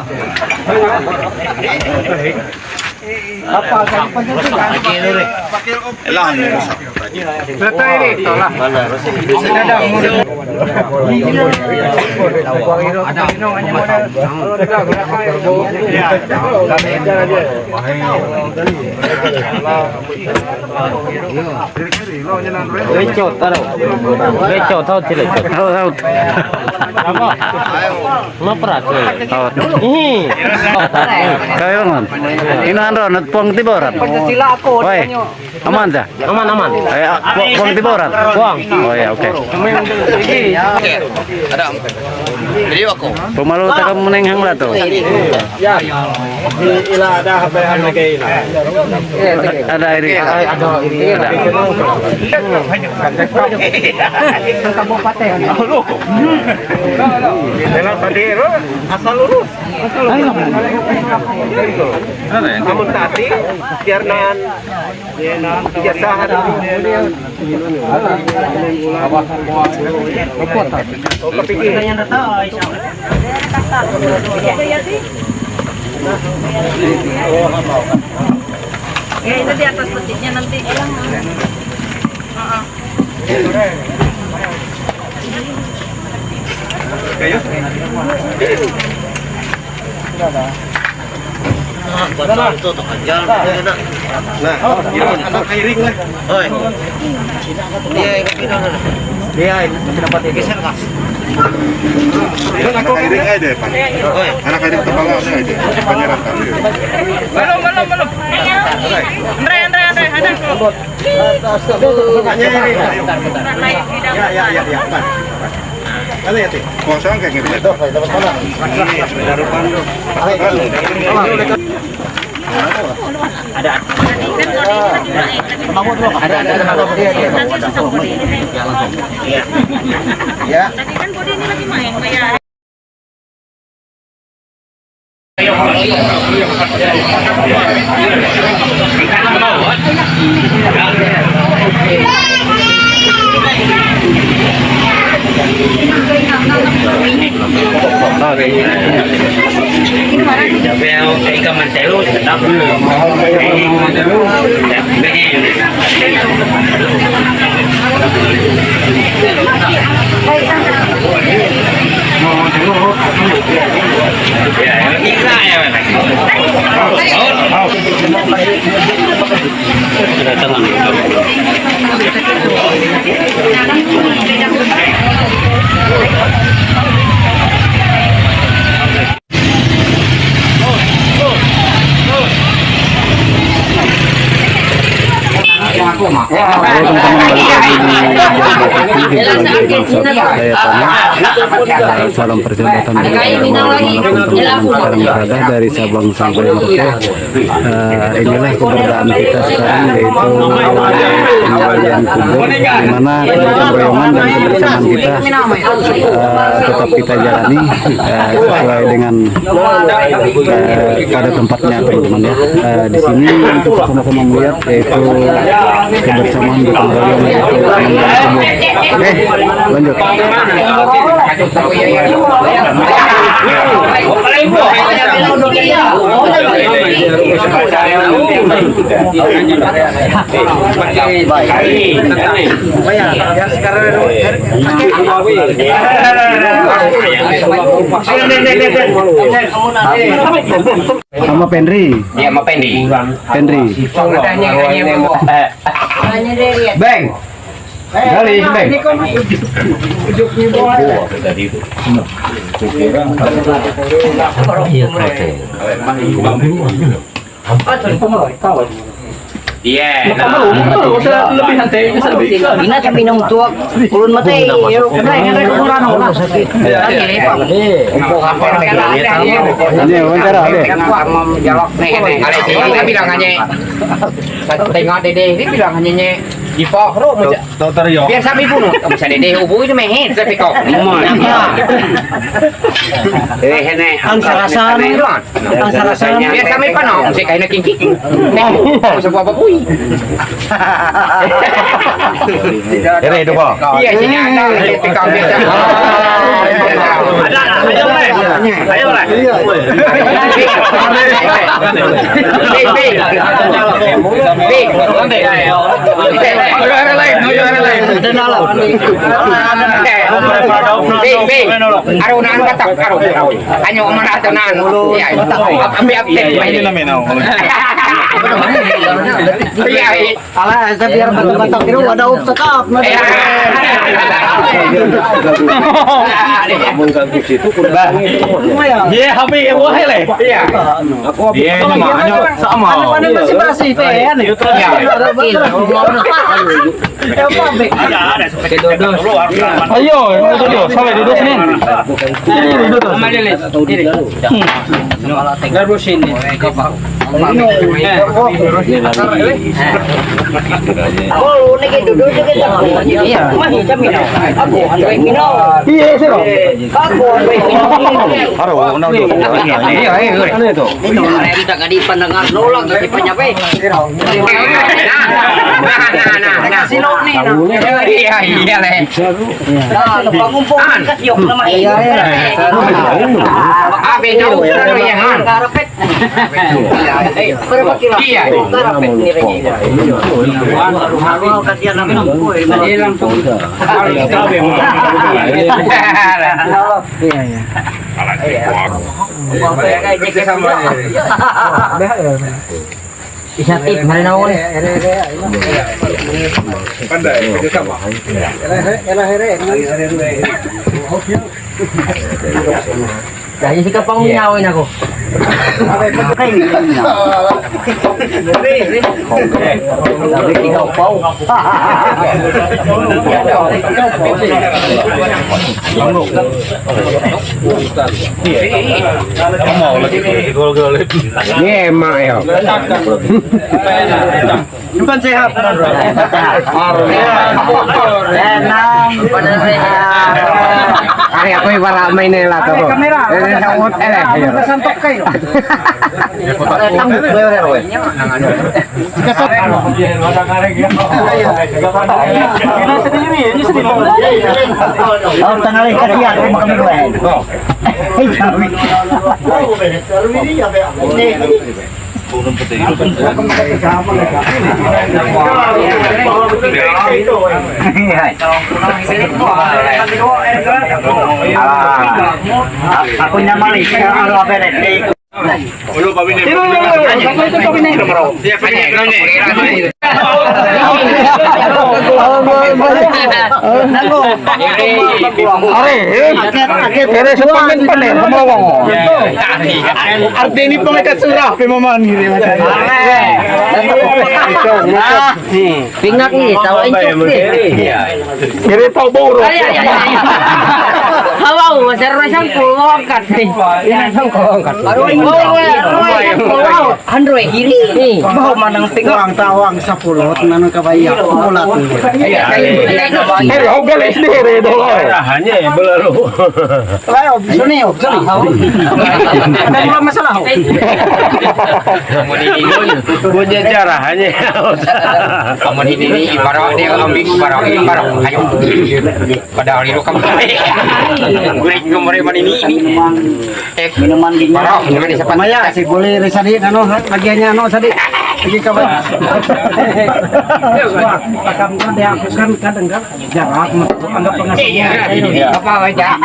Lecot tahu tidak? Tahu. Lo perat. Tahu. Ih. Kayo man. Inaandro nat pong tiboran. Oi. Aman dah. Aman. Pong tiboran. Buang. Oh ya, oke. Ada. Jadi aku. Pumalu ta ka menenghang lah to. Ila ada HP-an lagi ila. Ada ini. Ada. Dalam padero asal lurus. Kamu tadi biar nan biar sahat. Kepikiran Ya itu di atas masjidnya nanti. Nah, anak kairing lah. Oi. Dia itu dapat geser kas. Anak kairing aja depan. Anak kairing tepala aja. Panyaran kami. Belum. Andre, ada. Ya. Ada ya, Teh? Kuasaan kayak gitu. Ada. Nanti susah bodi ini. Ya. Tadi kan bodi ini lagi main kayak. Ikan mantelo sedap. Halo teman-teman, balik lagi di saya Tony. Salam perjalanan dari sekarang berada dari Sabang sampai Merauke. Inilah keberadaan kita sekarang, yaitu pembagian kubur, di mana gotong royongan dan kebersamaan kita tetap kita jalani sesuai dengan pada tempatnya, teman-teman ya. Di sini kita sama-sama melihat yaitu kebersamaan gotong royong yaitu pembagian kubur. Oke, lanjut. Sama Pendri. Iya, sama Pendi. Pendri. Bang. Kali, Bang. Iya. Lebih nanti Ina kami nang tuak ulun mati. Kena kurang lah sakit. Ini wawancara deh. Jalok nih. Kali ini bilang aja. Tengok dede ini bilang hanya di pokro biar sabi puno bisa dede ubu itu mehen tapi kok hene ang sarasa biar kami pano si kaina kingki bisa apa pui Ini itu kok. iya sini ada tikam biasa ayo lah Juara lain. Bing. Arunan katak aru. Anyo mana tanan. Ya. Ambil update ini namin Iya. Ala sa biar batok itu ada upsekap. Iya, habi wahai le. Iya. Iya, sama. Mana masih masih PN itu. Ayo, duduk. Sampai duduk sini. Ini duduk. Garbo sini. Oh, ini duduk juga. Iya. Masih kami. Aku Andre Mino. Iya, sih. Aku Andre Mino. Aduh, Iya. Itu kita kadi pendengar nolak di penyape. Nah. Sino nih. Iya le. Nah, pangumpul kasiok nama iya. Abe jauh kan yang Karpet. Berapa kilo? Iya. Karpet ni rin. Kasihan namin ang buhay. Malilang po. Isatip, mali na ako. Pandai, itu sama. Dahil si kapang minawin ako. Sabi ikaw pa. Iya emak ya. Bukan sehat. Ari ako iwala may nila to. Eh sawot Santok kayo. Aku nyamali kalau apa nih? Artini pengikat surah pemaman gini. Pingak nih, tahu incuk nih. Kiri tahu buru. Wow, masar na siyang pulo angkat. Yan ang angkat. Wow, Andre, hiri. Bahaw manang tingog. Ang tawang sa pulot na kabayak. Mulat. Hello, galis ni Redo. Hanya ya belum. Kaya, suni. Ada yang masalah. Punya cara hanya. Kamu ini barang dia ambil barang ayo. Padahal itu kamu. Gue kemarin ini. Minuman dingin. Barang ini siapa? Maya, si boleh resadi ano bagiannya ano tadi. Pergi ke bawah. Pakam kan dia aku kan kadang jarak anggap pengasuh. Apa aja?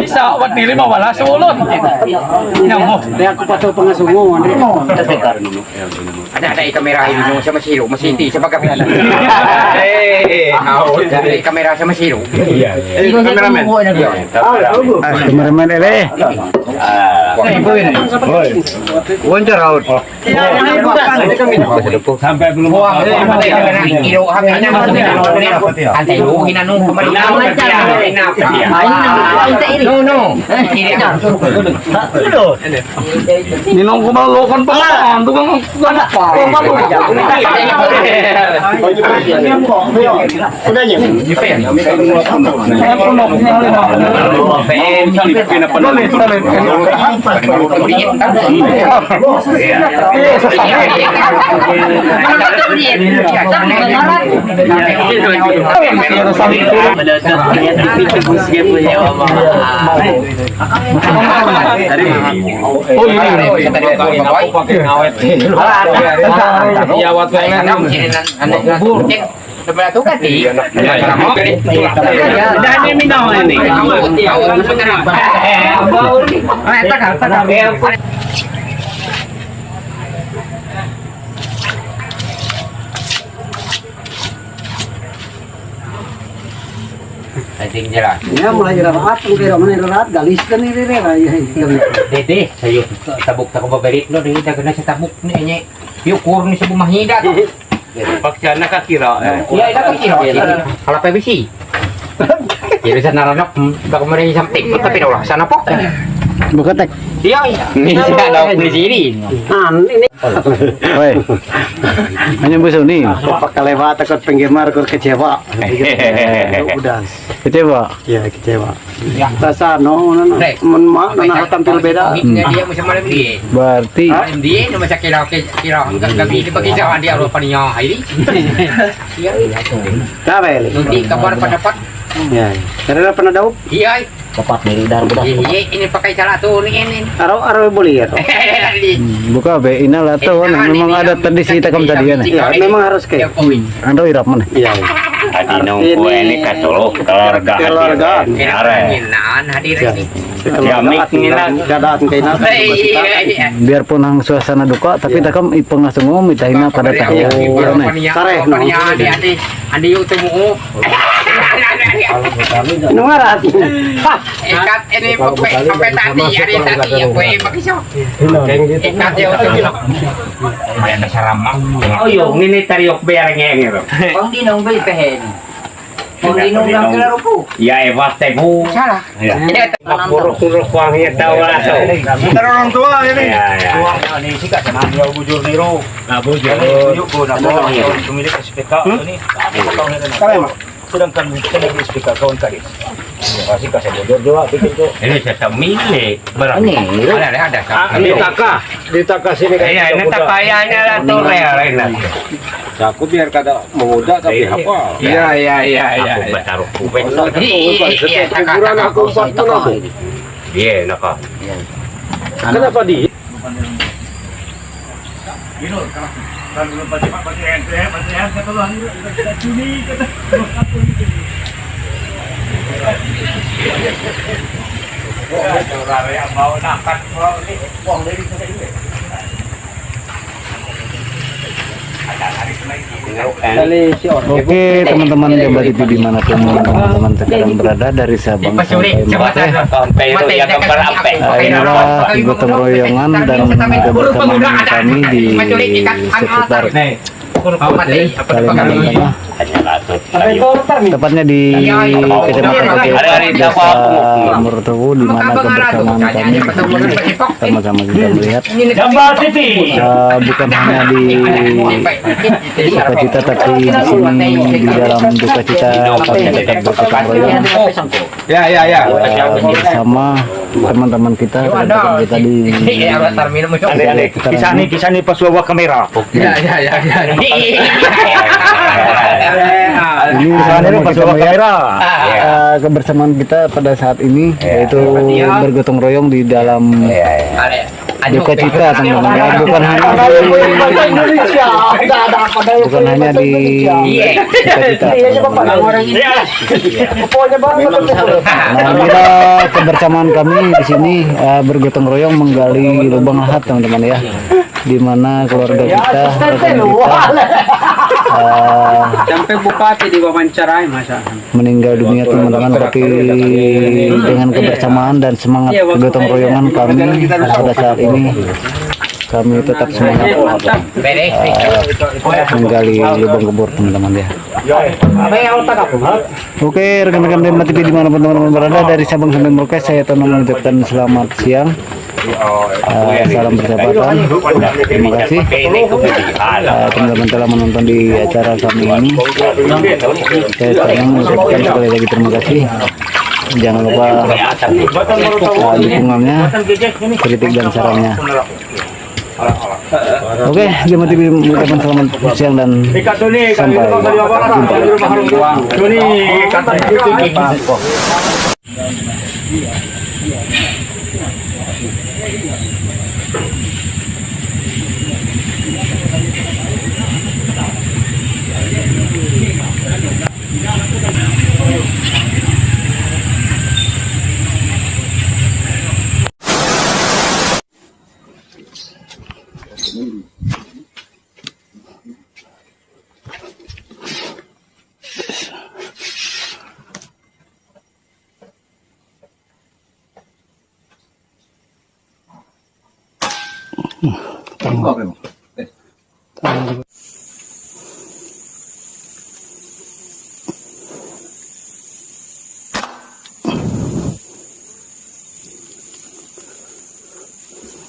Isa wat diri mah wala sulod. Namo. Dia aku patuh pengasuh mo. Ada kamera ini sama Siro, Masiti sebagai pilih. Ada kamera sama Siro. Iya. Kameramen. Kameramen ele. Wawancara out. Sampai belum. Kilo HP-nya antai lu hinanu kemarin. No. Ninong ko malokan pa kan tukang Sebelah tu kan di. Dan ini minum ini. Ating jelas. Ya mulai rapat, mulai rapat, galis kan ini Dede, sayo tabuk ta ko baberit no dili ta kana sa tabuk ni nya. Yukur ni sa bumahida. Paksa nakakira. Iya, ila ko kiro. Kala pa bisi. Kira sa naranok, baka mari samtik mo tapi wala sana po. Bukatek. Iya. Ni sa daw ni siri. Ini Woi. Hanya busu nih. pakalewat takut penggemar kok kecewa. Udah. Kecewa. Ya kecewa. Rasa no, tampil beda. Dia mesti malam dia. Berarti Dia no masa kira gabi di bagi jawan dia ro paninya hari. Iya. Kabel. Nanti kabar pendapat. Ya. Karena pernah daw. Iya. Tepat dari dar budak. Iya, ini pakai cara tuh ini. Aro boleh ya. buka be inilah tuh memang ada tradisi takam tadi kan. Ya, memang harus kayak. Ando irap mana? Iya. Adinong ko ini katulog keluarga hadir ini. Yamik nila. Dadaan kay na. Biarpun ang suasana duka tapi takam ipengasuh ngom itahina pada tahu. Sareh no. Andi yung tumuo. Numarat. Ikat ini pakai tadi, ada tadi ya gue makisyo. Ikat yung tumuo. Ada saramang. Oh yung ini tariok bayar ngeng. Kung di nung beli pehen. Kung di nung lang kila rupo. Ya ewas tebu. Salah. Puro-puro kuang ya tawa so. Orang tua ini. Ini sikat sama dia bujur niro. Nah bujur. Yuk ko na po. Tumilik sa speka ini. Sedangkan kita di speka kawan kali. Kasi kasi bujur juga bikin tuh. Ini saya milik. Berapa? Ada. Di taka sini kan. Iya, ini takayanya lah tuh lain lah. Aku biar kata memuda tapi apa? Iya. Aku bertaruh kuping. Iya, Kuburan aku 40 Iya, naka. Kenapa di? Oke teman-teman Jambar TV dimanapun teman-teman sekarang berada dari Sabang sampai Merauke. Inilah gotong royongan dan kebersamaan kami di seputar Kalimantan Tengah tepatnya di Kecamatan Keke, Desa Murtowo, di mana kebersamaan kami sama-sama kita melihat bukan hanya di sukacita tapi di sini di dalam duka cita kami tetap bergotong royong bersama teman-teman kita rekan-rekan kita di kisah nih pas bawa kamera. Ini kebersamaan kita pada saat ini yaitu bergotong royong di dalam duka cita teman-teman, bukan hanya di duka cita. Nah, inilah kebersamaan kami di sini bergotong royong menggali lubang lahat teman-teman ya, di mana keluarga kita, rekan kita Sampai bupati diwawancarai masa meninggal dunia teman-teman, tapi dengan kebersamaan dan semangat gotong royongan kami pada saat ini kami tetap semangat menggali lubang kubur teman-teman ya. Oke rekan-rekan Demba TV dimanapun teman-teman berada, dari Sabang sampai Merauke, saya Tono mengucapkan selamat siang. Salam persahabatan. Terima kasih teman-teman telah menonton di acara kami ini. Saya Tono mengucapkan sekali lagi terima kasih. Jangan lupa dukungannya, kritik dan sarannya. Oke, Demba TV mengucapkan selamat siang dan sampai jumpa.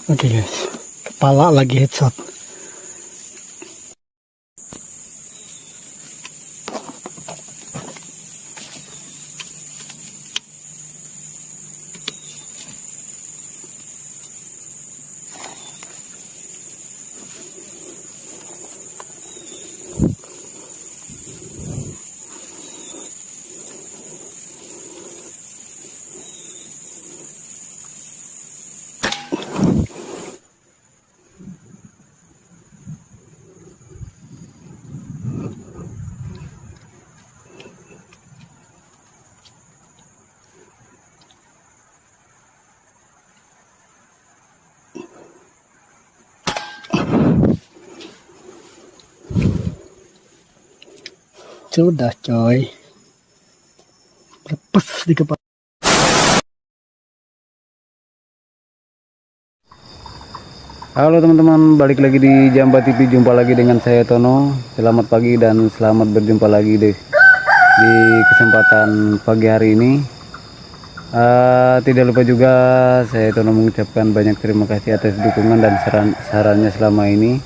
Oke guys, kepala lagi headshot. Sudah coy, lepas di kepala. Halo teman-teman, balik lagi di Jambat TV. Jumpa lagi dengan saya Tono. Selamat pagi dan selamat berjumpa lagi di kesempatan pagi hari ini. Tidak lupa juga saya Tono mengucapkan banyak terima kasih atas dukungan dan sarannya selama ini.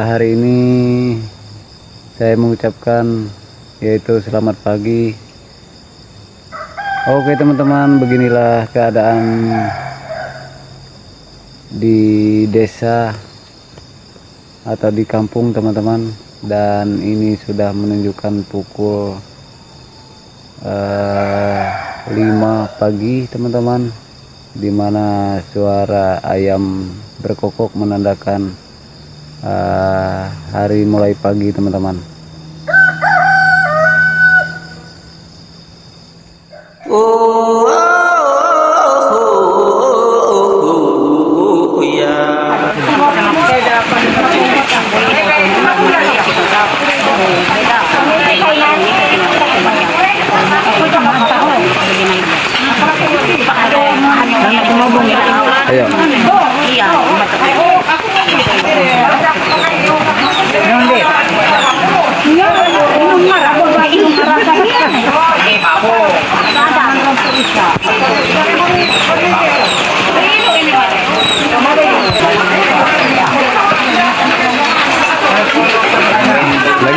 Hari ini saya mengucapkan yaitu selamat pagi. Oke teman-teman, beginilah keadaan di desa atau di kampung teman-teman, dan ini sudah menunjukkan pukul 5 pagi teman-teman, dimana suara ayam berkokok menandakan hari mulai pagi teman-teman. Ayo.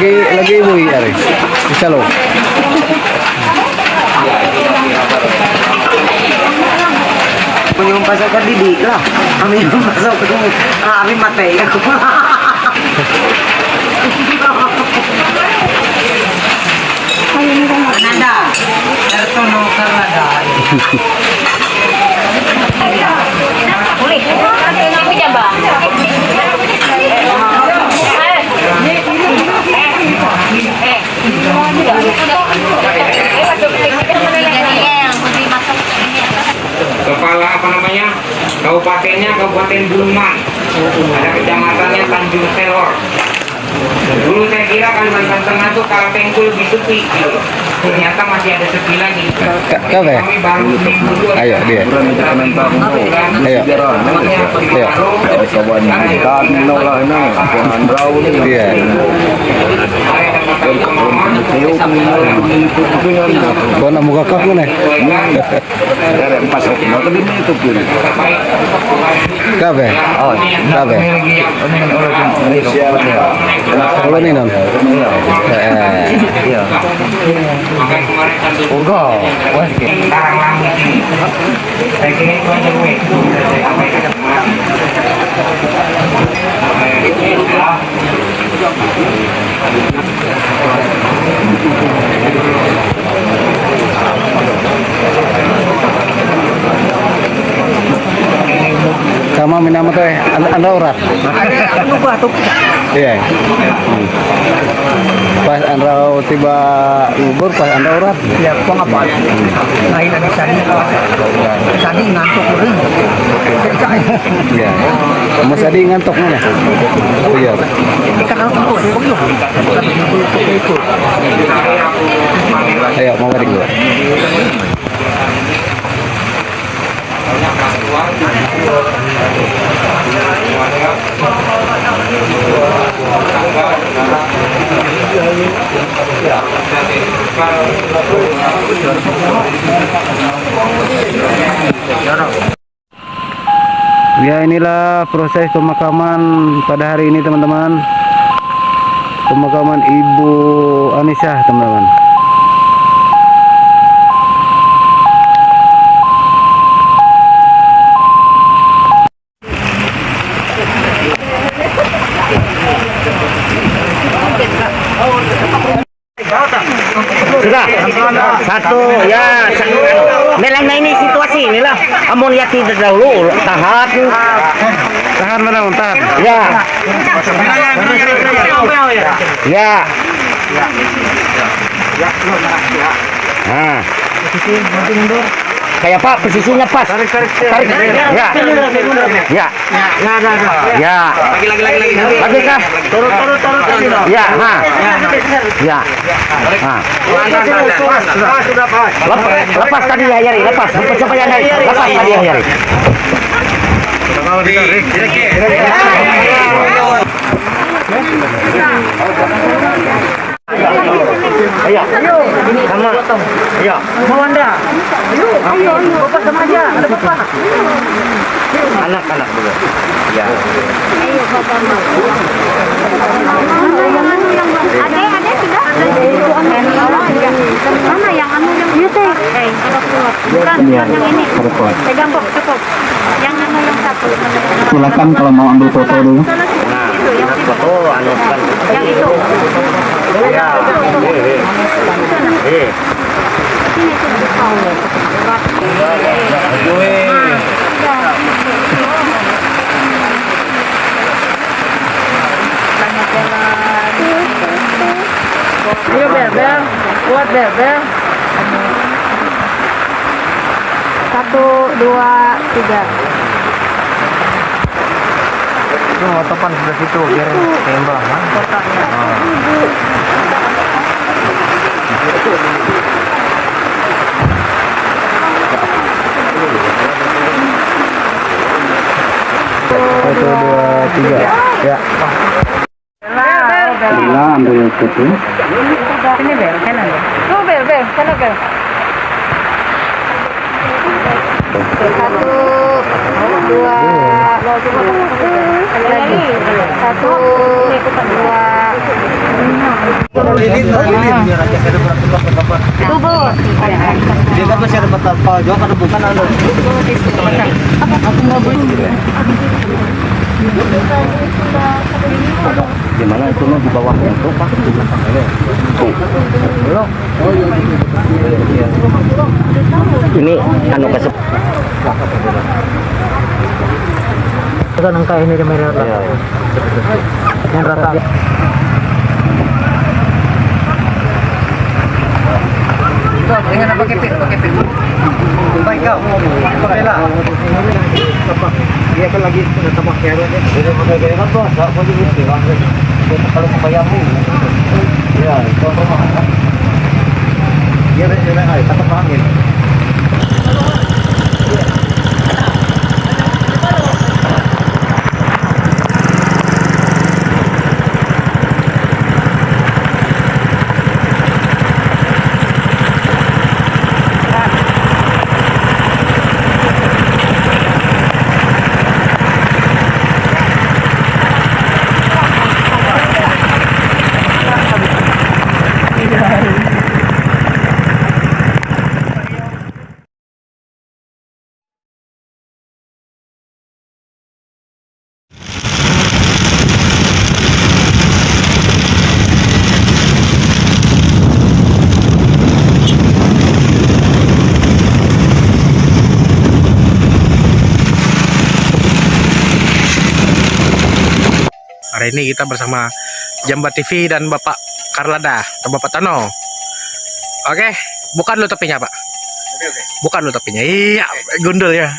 lagi ibu Ari. Bisa lo. Yung pasok ka didi lah. Kami yung pasok ko. Kami matay ako. Nanda. Tertono Kanada. Boleh. Aku coba. Kepala apa namanya? Kabupatennya Kabupaten Bulungan. Ada kecamatannya Tanjung Selor. Dulu saya kira Kalimantan Tengah tuh Kalteng itu lebih sepi. Ternyata masih ada sepi lagi. Kabe. Kami baru minggu dua. Ayo dia. Ayo. Iya. Kau nak muka kau nih? Kabe. Oh, kabe. Kalau ni non. Iya. Enggak. Wah, Sekarang langit ini. Saya kira itu aja gue. Saya sampaikan kemarin. sama minama tuh anda urat. Iya. Pas anda tiba ubur pas anda urat. Ya, kau ngapa? Lain lagi Sadi ngantuk uring. Iya. Kamu Sadi ngantuk mana? Oh iya. Ikan harus tempur, itu. Ayo mau balik dulu. Ya, inilah proses pemakaman pada hari ini teman-teman. Pemakaman Ibu Anisah teman-teman. Sudah, satu ya. Memang ini situasi inilah. Kamu lihat tidak dahulu, tahan. Tahan mana, tahan. Ya. Ya. Nah. Kayak Pak, posisinya pas. Tarik. Ya. Ya. Ya. Lagi kah? Turun. Ya, nah. Ya. Nah. Sudah pas. Lepas tadi ya, Yari. Lepas. Coba yang naik. Lepas tadi ya, Yari. Ayo. Sama. Ayo. Mau Anda? Ayo. Bapak sama aja. Ada bapak. Anak-anak dulu. Ya. Ayo Bapak mau. Ada sudah. Mana yang anu yang itu? Bukan yang ini. Pegang kok cukup. Yang anu yang satu. Silakan kalau mau ambil foto dulu. Nah, foto anu kan. Yang itu. Ya. Ayo Bel, kuat Bel. 1, 2, 3. Itu otopan sebelah situ biar tembak. Satu, dua, tiga. Ya. Bila ambil foto. Sini Bel, sana Bel. Tuh Bel, sana Bel. 1, 2, lagi. 1, 2, Lilin biar aja kada berapa. Tubo. Dia kan masih ada betapa jauh kada bukan ada. Aku mau beli. Gimana itu mah di bawahnya itu Pak? Di belakang ini. Belum. Oh iya. Ini anu kesep. Kita nangka ini di merah. Yang rata. Dengan apa kepit? Baik kau. Pabela. Dia kan lagi sudah tambah kaya dia. Dia pakai gaya kan tuh, enggak boleh gitu kan. Kalau bayar nih. Ya, itu rumah. Dia ay tetap angin. Hari ini kita bersama Jambat TV dan Bapak Karlada atau Bapak Tano. Oke, bukan lu topinya Pak. Bukan lu topinya. Iya, gundul ya.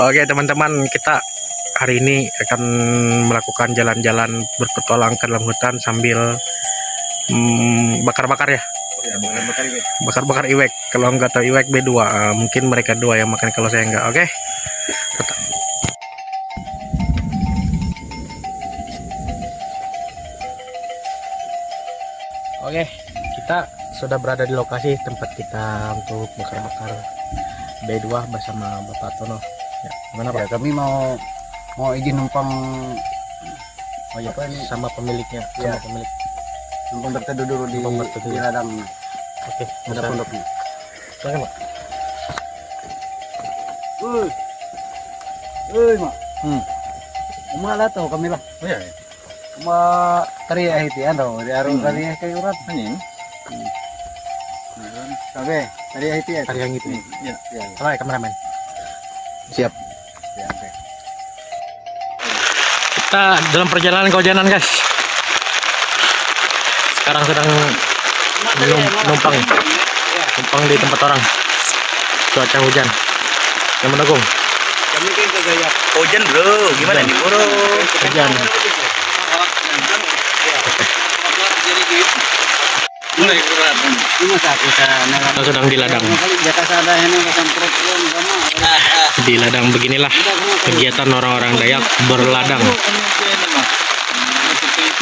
Oke teman-teman, kita hari ini akan melakukan jalan-jalan berpetualang ke dalam hutan sambil bakar-bakar ya. Bakar-bakar iwek. Kalau nggak tahu iwek B2, mungkin mereka dua yang makan kalau saya nggak. Oke. Tetap. Oke, kita sudah berada di lokasi tempat kita untuk bakar-bakar B2 bersama Bapak Tono. Ya, gimana Pak? Ya, kami mau izin numpang Sama pemiliknya, Ya. sama pemilik. numpang berteduh dulu di Numpang berteduh. di ladang. Oke, Ada bisa. pondoknya. Silakan Pak. Mak. Umala to kami lah. Oh iya. Tari ahiti ano, di araw tari kayo urat. Ano? Sabi, tari ahiti. Hari yang itu. Ya. Halo kameramen. Siap. Kita dalam perjalanan ke hujanan guys. Sekarang sedang numpang di tempat orang. Cuaca hujan. Yang mendukung. Kami kan ke gaya hujan bro, gimana nih bro? Hujan. Kita sedang di ladang. Di ladang beginilah kegiatan orang-orang Dayak berladang.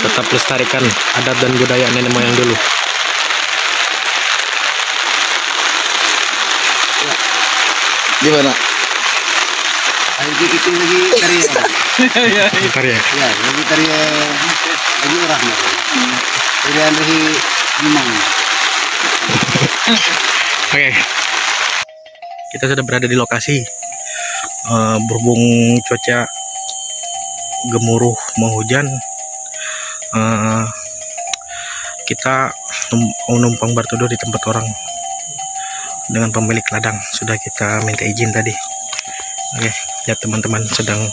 Tetap lestarikan adat dan budaya nenek moyang dulu. Gimana? Lagi itu lagi tari. Karya. Ya, lagi tari lagi orang. Tari lagi memang. Oke. Kita sudah berada di lokasi. Berhubung cuaca gemuruh mau hujan, kita mau numpang berteduh di tempat orang dengan pemilik ladang. Sudah kita minta izin tadi. Oke, lihat teman-teman sedang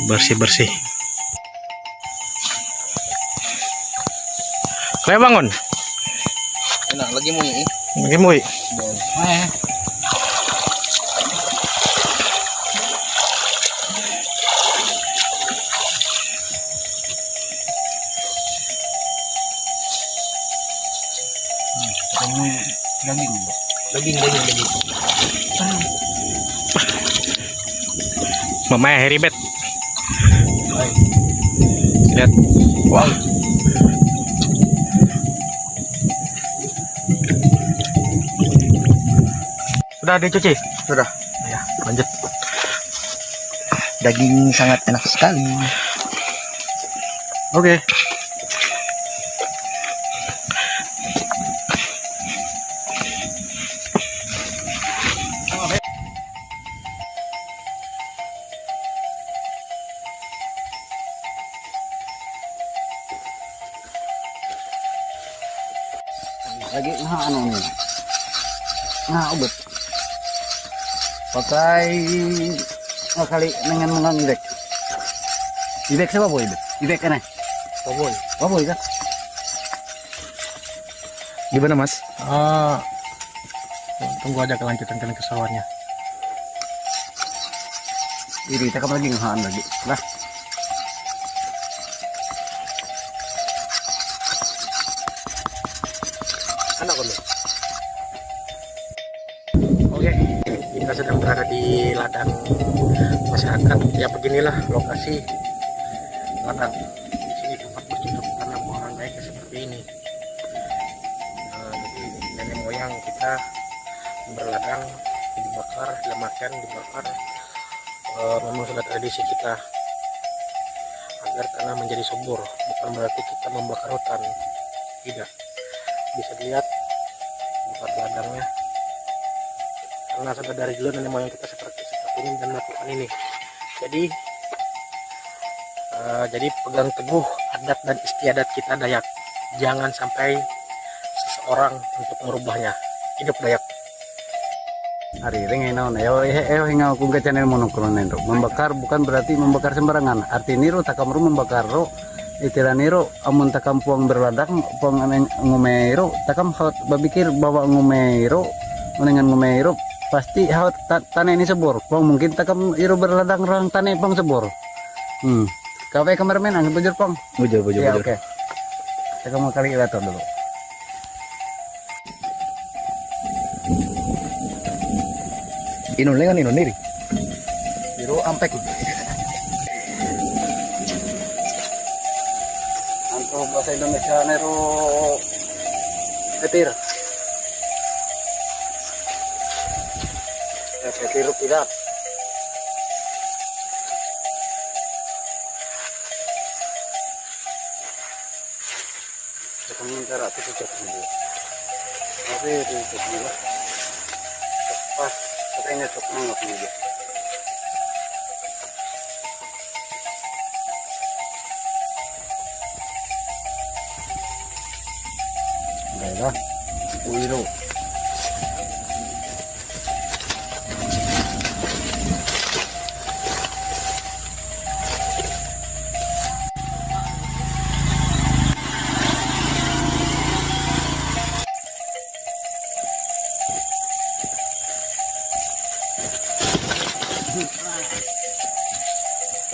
bersih-bersih. Kayak bangun. Enak lagi mui. Lagi mui. Daging. Mamaya heribet. Lihat. Wah. Sudah dicuci? Sudah. Ya, lanjut. Daging sangat enak sekali. Oke. Lagi ano nih? Ubet. Pakai kali dengan mengang ibek. Ibek siapa boy ibek? Ibek kan? Boy. Boy kan? Gimana Mas? Tunggu aja kelanjutan keseruannya. Ini kita lagi ngahan lagi. Lah. Oke, kita sedang berada di ladang masyarakat. Ya beginilah lokasi ladang. Di sini tempat bercocok tanam orang baik seperti ini. Jadi nenek moyang kita berladang dibakar, dilemakkan, dibakar. Memang sudah tradisi kita agar tanah menjadi subur. Bukan berarti kita membakar hutan. Tidak. Bisa dilihat tempat ladangnya. Karena sudah dari dulu nenek moyang kita seperti ini dan melakukan ini. Jadi pegang teguh adat dan istiadat kita Dayak. Jangan sampai seseorang untuk merubahnya. Hidup Dayak. Hari ini naon hinga kung ka channel monokronen ro. Membakar bukan berarti membakar sembarangan. Arti niro takamru membakar ro. Istilah niro amun takam puang berladang puang ngumero takam haut babikir bawa ngumero menengan ngumero pasti haut tanah ini sebor. Puang mungkin takam iro berladang rang tanah puang sebor. Kawe kameramen ang bujur puang. Bujur. Ya oke. Takam kali ilator dulu. Inon lengan inon niri. Iro ampek. Anto bahasa Indonesia nero petir. Petir tidak. Ketemu cara itu cocok dulu. Oke, itu dulu. Pas, katanya cocok banget dulu. Baiklah, uiro.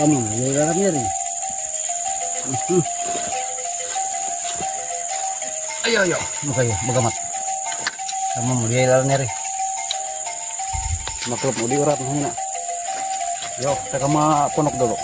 Kamu lihat nih. Ayo, makanya bagamat. Kamu mau lihat nih. Maklum mau diurat nih nak. Yo, kita kama ponok dulu.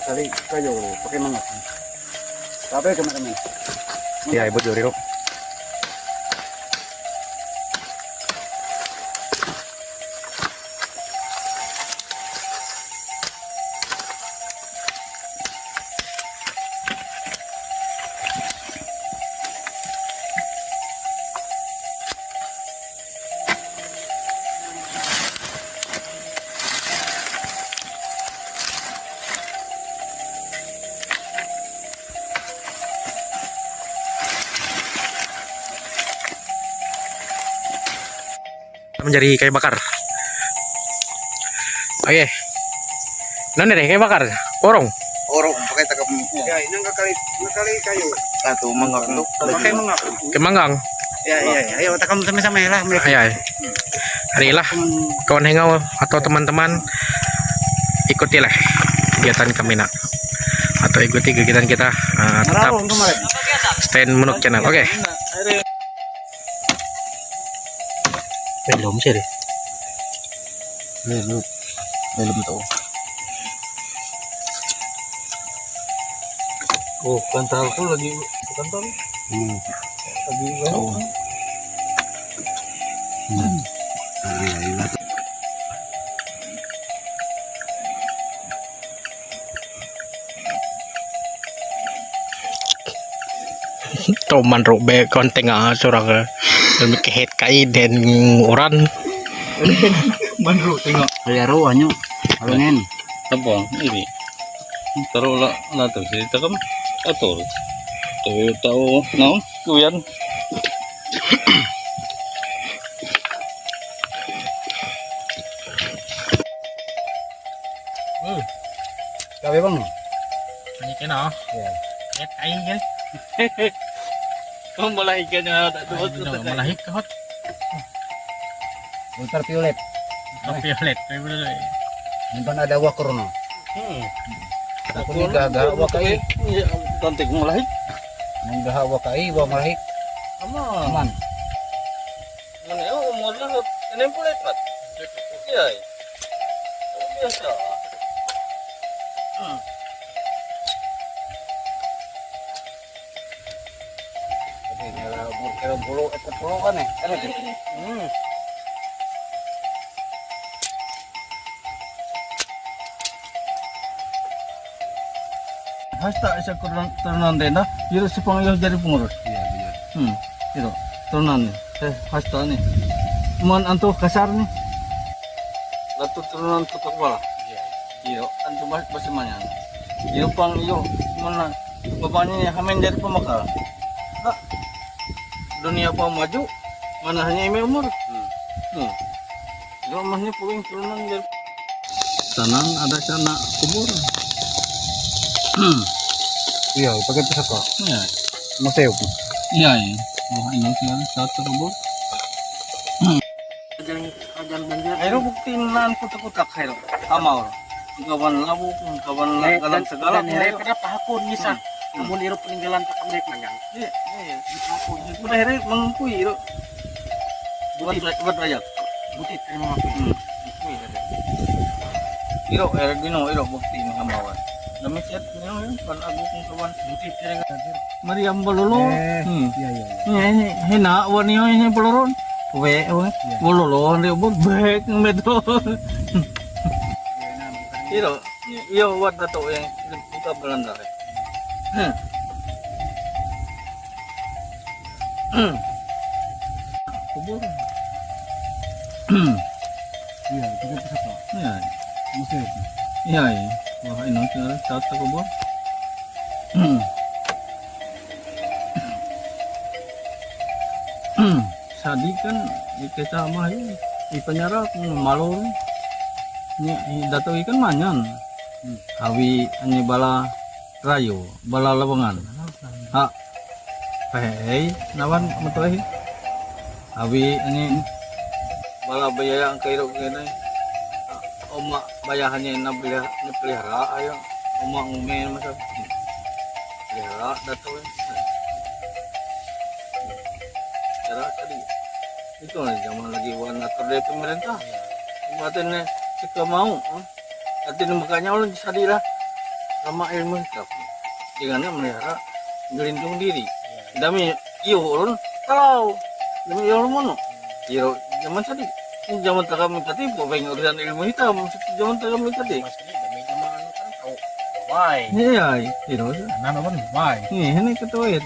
Kali kayo pakai mangat. Tapi kemarin. Ya, ibu juri. Menjadi kayu bakar. Oke. Nane deh kayu bakar. Porong. Oro pakai takap. Ya, ini nakali kayu. Satu mangga untuk pakai mangga. Kemanggang. Ya, ayo takam sama-sama lah mereka. Ayah. Harilah kawan hengau atau teman-teman ikutilah kegiatan kami nak atau ikuti kegiatan kita tetap stand Munuk channel. Oke. Belum sih deh. Belum tahu. Oh, kantor tuh lagi kantor. Lagi Oh. Toman robe konting surang demi kehet kai dan orang Manru tengok. Lero anyo. Alungin. Apa ini? Taruh lah tuh sih takam atur. Tahu naon kuyan. Gawe bang. Ini kena. Ya. Kehet kai kan. Kamu malah ikannya tak tuh. Malah hot. Ultraviolet. Violet. Nyimpan ada wakorno. Aku ni gagah wakai. Tontek malah Nang gagah wakai wa malahik. Aman. Mana ya umurnya 60 pat. Iya. Biasa. Tapi nila umur kira bulu ekor bulu kan eh. Hasta isa turunan din na. Yun si Pangayos dari pengurus. Iya, iya. Itu turunan nih. Hasta nih. Man anto kasar nih. Latu turunan tutuk bala. Iya. Anto bahasa mana? Iyo pang iyo mana bapaknya nih hamen dari pemakal. Dunia pa maju mana hanya ime umur. Rumahnya puing turunan dari tanan ada sana kubur. Iya, pakai pesaka. Iya. Maseo. Iya, iya. Oh, ini sih satu kubur. Ayo buktiin nan kutak-kutak ayo. Amaur. Kawan labu, kawan galang segala. Kenapa aku bisa? Namun irup peninggalan tak kembali manjang. Iya, iya. Udah hari mengkui itu. Buat rakyat. Butit terima kasih. Iro, dino, iro buktiin amawan. Dami siat niyo kan aku kung kawan butit kira Mariam Bololo. Iya, iya. Ini hina wani ini boloron. We bololo dia bot baik metro. Iro, iyo wat dato yang kita Belanda. Kubur. Iya, pakai pesaka. Iya. Maseo. Iya, iya. Wah, ini sekarang satu kubur. Sadi kan kita mah di penjara malu. Ini dato ikan manyan. Hawi ani bala rayo, bala lawangan. Ha. Hei, nawan matoy. Hawi ani bala bayaya ang kairo kene. Oma bayahannya napelihara ayo oma ngume masa pelihara dato cara tadi itu zaman lagi warna kerja pemerintah buatannya jika mau artinya makanya ulun sadira sama ilmu hidup dengan melihara melindungi diri demi iyo ulun kalau demi iyo ulun mono iyo zaman tadi zaman tak kami tadi bukan urusan ilmu hitam zaman tak kami tadi Why? iya itu Nana pun why? ini ketuin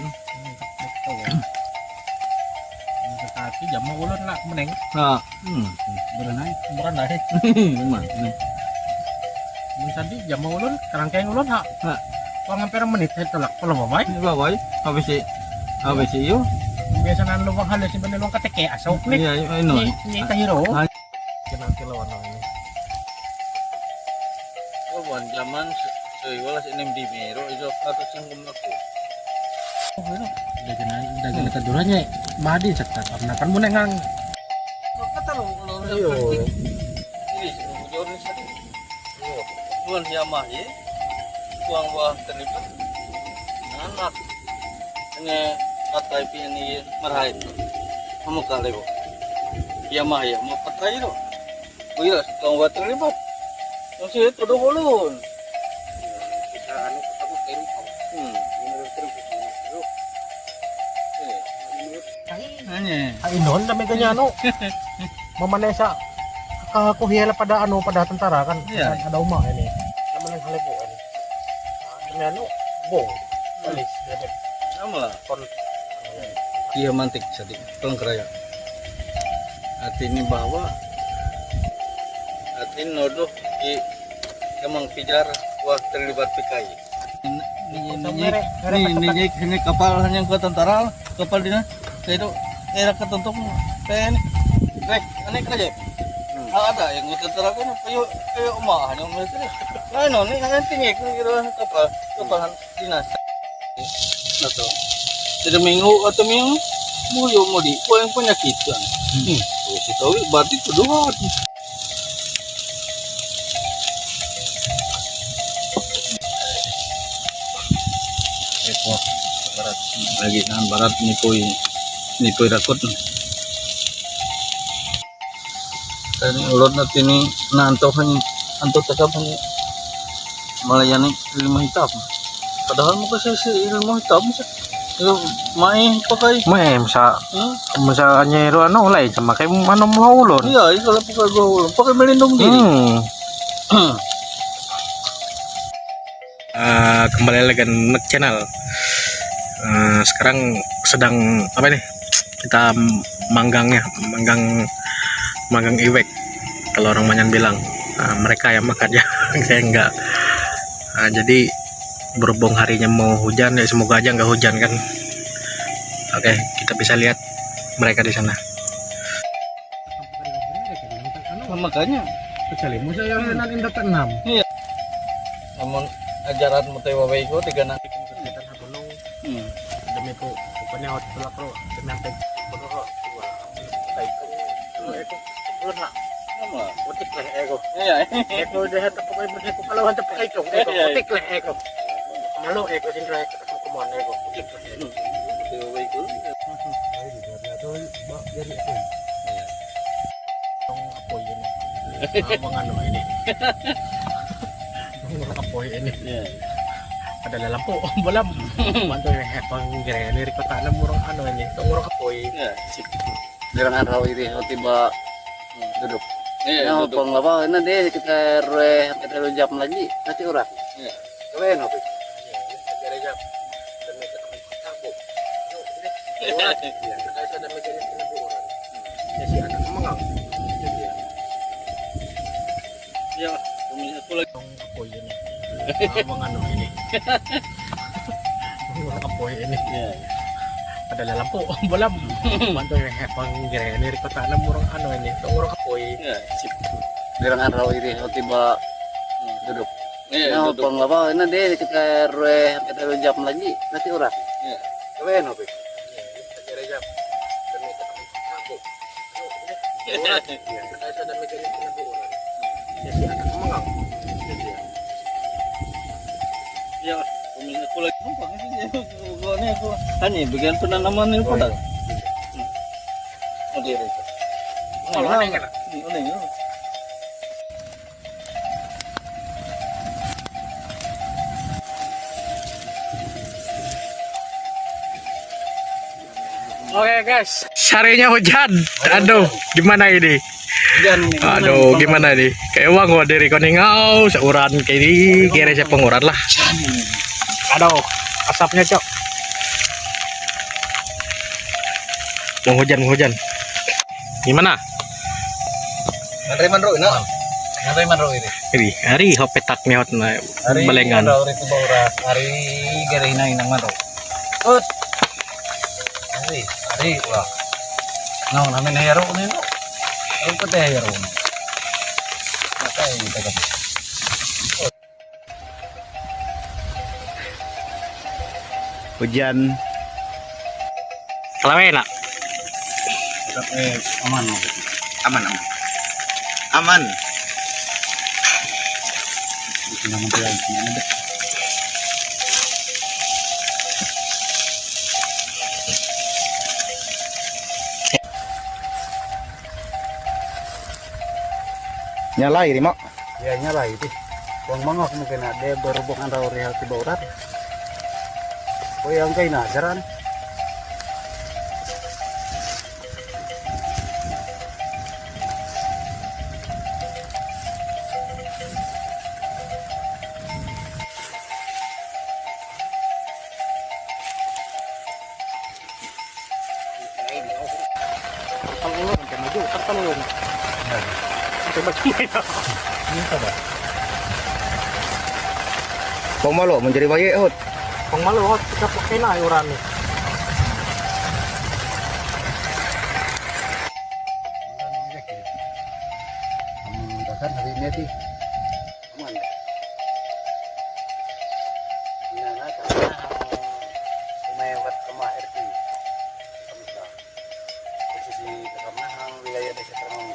Tapi jam mau ulun nak meneng. nah Berenai. memang Tadi jam mau ulun kerangkeng ulun hak. Ha. Kau ngampir menit telak kalau babai. ini bawa habis iyo Biasa nan luwang halos si benelong kateke asok nih. iya ini Ni tahiro. Kenal lawan ini. Kawan zaman wala si NMD Mero, itu atau singgung aku. Dagan kedurannya madi sekta karena kan mun ngang Iyo. Ini jauh ni tadi. Tuan Yamah ye. Tuang buah terlibat. Anak. Ini patai pi ini marhain. Kamu kali kok. Yamah ya, mau patai tu. Iya, tuang buah terlibat. Masih itu doh ulun. Kita anu ketemu tempo. Menurut terus. Nanya. inon dami kanya ano mamanesa kakuhiyala pada ano pada tentara kan Iya. ada umah ini naman ang halipuan dami ano bong alis Nama kon. Dia mantik jadi pengkeraya. Hati ini bawa. Hati nodoh di kemang pijar wah terlibat PKI. Ini kapal hanya ke tentara kapal dina itu era ketentuk kayak ini rek ini kerja. Ada yang tentara kan kayak umah hanya militer. Lain ini hanya tinggi kira kapal dinas. Nato. Jadi minggu atau minggu muyo mudi yang penyakitan. Kita berarti kedua. Ekor barat lagi nan barat ni koi rakot. Ini ulun nanti ni nanto anto takap melayani ilmu hitam. Padahal muka saya ilmu hitam itu main pakai. may masa nyero ano ulay sama kay ano mo ulon Iya, kalau pakai gua pakai melindung diri. Kembali lagi Nek Channel. Sekarang sedang apa nih? Kita manggang iwek. Kalau orang Manyan bilang, mereka yang makan ya, saya enggak. Jadi berhubung harinya mau hujan, ya semoga aja nggak hujan kan. Oke, kita bisa lihat mereka di sana. Makanya Kecuali musa yang nanti dapat 6. iya. Namun ajaran mutewawai ko tiga na. Kita na gunung. Demi ko pupanya hot tulak ro. Demi ate puno ro. Eko puno na. Nama. Utik lah eko. Iya. Eko dehat apa ko ibig ko kalawan ta eko. Eko utik lah eko. Malo eko sindra eko kumon eko. Utik lah eko. Mutewawai ko. Apoy ini. Mga ano ini. Mga apoy ini. Ada lampu bolam. Manto yang hepang gere ni rikota na murang ano ini. Murang apoy. Iya. Dirang araw ini tiba duduk. Iya. Nah, pang apa nanti kita jam lagi nanti orang. Iya. Keren apa? Gere jam. Demi tabu. Kita ada mencari orang. Ya si anak mengang. Iya. Peminat ko lagi. Apoy ini. Mga ano ini. Mga apoy ini. Iya. Ada lampu bolam. Manto yang hepang gere ni rikota na murang ano ini. Murang apoy. Iya. Dirang araw ini tiba duduk. Iya. Nah, pang apa nanti kita jam lagi nanti orang. Iya. Keren apa? Gere jam. Demi tabu. Kita ada mencari orang. Ya si anak mengang. Iya. Peminat ko lagi. Numpang ini ko ni ko. Ani bagian penanaman ni produk. Oke. Ano nga? Ano? Oke guys, sarinya hujan. Aduh, gimana ini? Aduh, gimana nih? Kayak uang gua dari koningau, seuran kayak ini, kira siapa penguran lah. Aduh, asapnya cok. Mau hujan. Gimana? Nganterin manro ini. Nganterin manro ini. Ini hari hopetak hot na balengan. Hari itu baura. Hari gere inang manro. Ut. Hari wah. Nau namin hero ni no. Ang pati hero. Matay kita ka. Hujan. Kalau enak. Aman. Aman. Aman. Nyala ini mak? Ya nyala itu. Buang mangok mungkin ada berhubungan atau real tiba urat. Oh yang kayak nazaran. Kau malu menjadi bayi hot. Kung maluhot, kita pakai na yung rami. Bahkan hari ini sih aman. Nah, karena mewat kemah RT. Posisi karena wilayah desa Termong.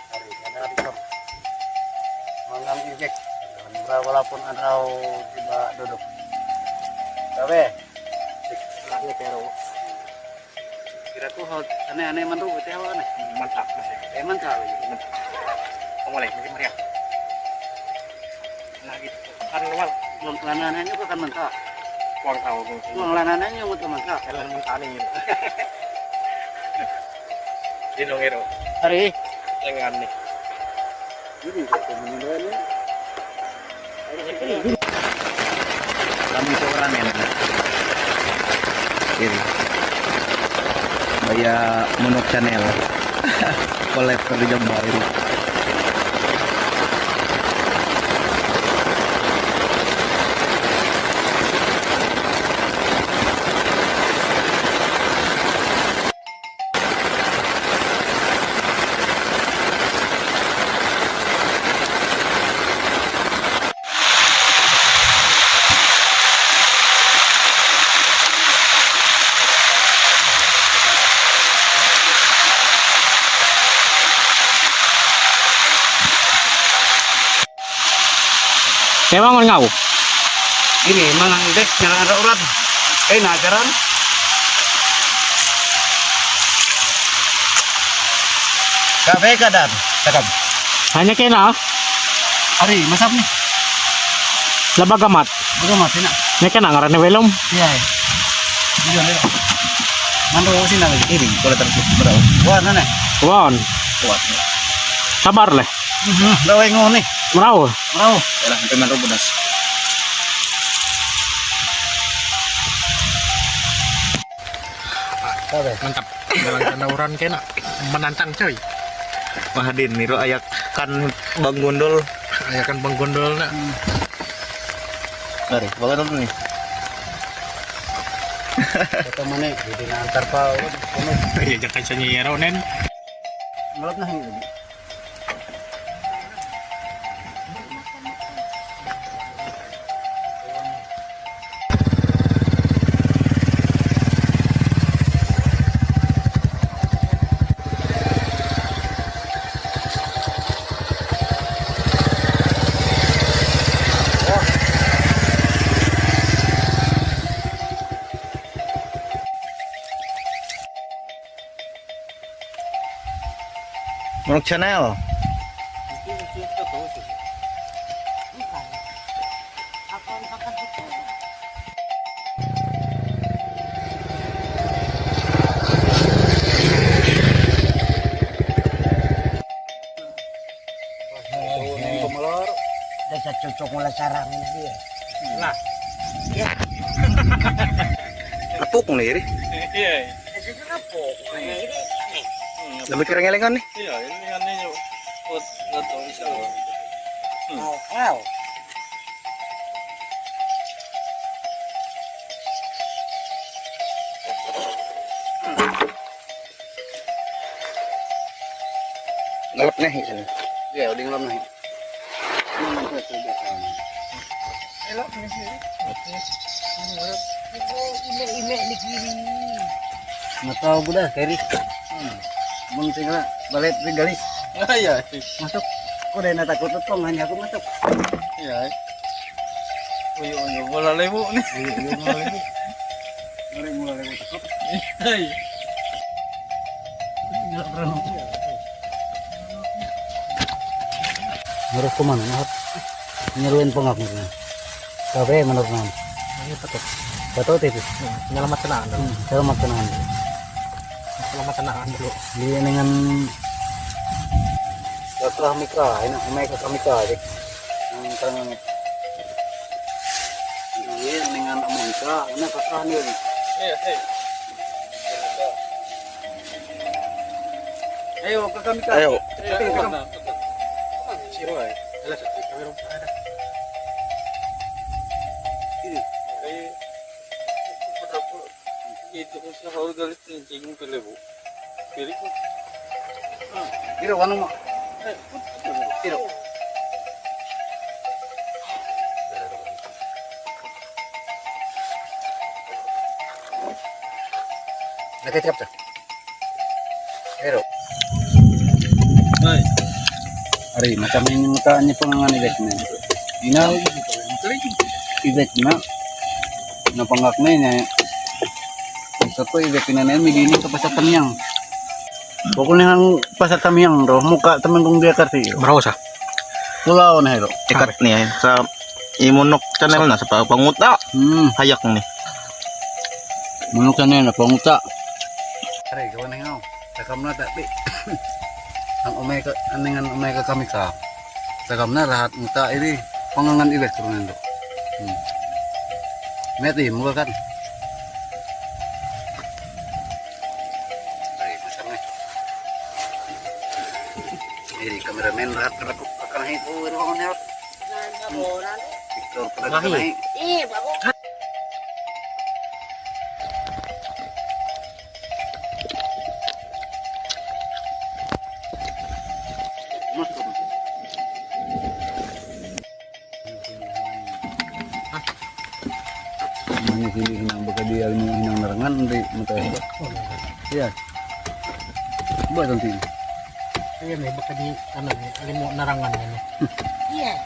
Hari ini hari mengambil injek. Walaupun ada tiba duduk. Tapi lagi pero. Kira tuh hal aneh-aneh mantu teh aneh. Mantap masih. Mantap. Mulai mungkin Maria. Nah gitu. Kan normal. Belum lananannya kok kan mantap. Kurang tahu. Belum lananannya mau mantap. Kalian mentah nih. Di dongero. Hari Lengan nih. ini kemudiannya Kami seorang ya. Ini. Baya Monok Channel. Kolektor di Jombang ini. Emang ngau? ini mana dek yang ada urat. Nazaran. Kafe kadar. Cakap. Hanya kena Hari masap nih. labagamat. Bagaimana sih nak? Nya kena ngaranna welom. Iya. Iya nih. Mantu sih nak ini kalau terus berau. Wah nana. Won. Sabar leh. Dawe ngone. Merau. Merau. Yalah sampai mantu bodas. Mantap. Dalang tandauran kena menantang coy. Mahadin niro ayakan Bang Gondol. Ayakan Bang Gondol na. Mari, bawa dulu nih. Kita mana di antar pau. Iya jangan sa nyero nen. Malap na hingi. Monok Channel. Desa cocok mula sarang ini dia. Lah. Apuk nih, Iya. lebih keren-kerengan nih. Iya, ini kan ini buat atau bisa. Wow. Ngelap nih sini. Ya, udah ngelam nih. Matao budak keri. Munting na balik di galis. Ay, ay. Masuk. Ko dai natakot tong hanya aku masuk. Ay. Uyo, wala lebo ni. Mulai takut. Ay. Harus kemana nih? Nyeruin pengap nih. Kafe menurut nam. Ini betul. Betul itu. Nyelamat tenang dulu. Selamat tenang. Selamat tenang dulu. Dia dengan Setelah Mika, ini Mika Mika adik. Yang terang. Iya dengan Mika, ini pasrah nih. Ayo ke Mika. Ayo. Siro ay. Alas at kamera mo ada. Itu pun sa hawag galis ni Jing Pilebo. Pilih ko. Kiro ano mo? Kiro. Nakitap ta. Kiro. Ay. Ari macam ini mukanya pengangan ibek na. Ina ibek na. Napanggak na niya. Satu ibek na na midini sa pasatan yang. Pokoknya yang pasatan yang roh muka temen kong dia kasi. Berapa? Pulau na hero. Ikat niya sa Imunok channel na sa panguta. Hayak ni. Munok na na panguta. Ari gawa na ngaw. Takam na tapi. Ang umay ka kami ka. Takam na lahat muta ini pangangan ibek turunan do. Meti muka kan. Ini kameramen lahat kerakuk kakanahi po iro ko na. Victor kakanahi. Sini hinang baka di alim hinang narangan di mata itu. Iya. Buat nanti. Iya nih, baka di ano nih, alim mo narangan ini. Iya.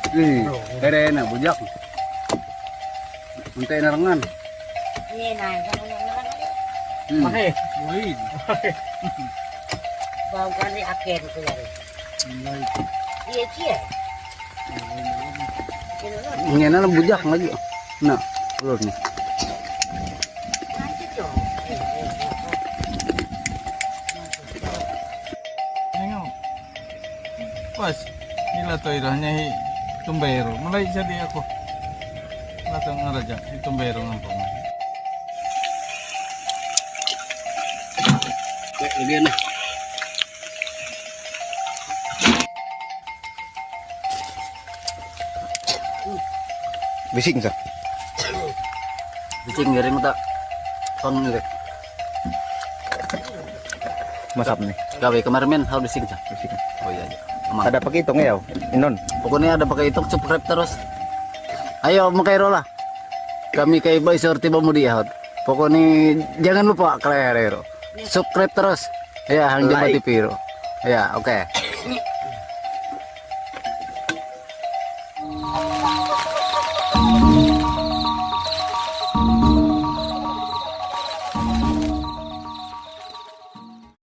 Kere na bujak. Untay narangan. Iya na, jangan yang narangan. Mahe. Wait. Bau kali akhir tu ya. Iya cia. Ini na bujak lagi. Nah, urut ni. Pas nila to irahnya tumbero. Mulai jadi aku. Latang ngaraja tumbero ngampung. Lagi na. Bising sa. Bising ngeri mata. Ton ngeri. Masap nih. Gawe kemarin harus bising sa. Bising. Oh iya. Aman. Ada pakitong ya, Inon. Pokoknya ada pakai itu subscribe terus. Ayo makairo lah. Kami kay Boy Sorti Bamudiahot. Pokoknya jangan lupa kalian subscribe terus. Ya, Hang Jamba TV. Ya, oke.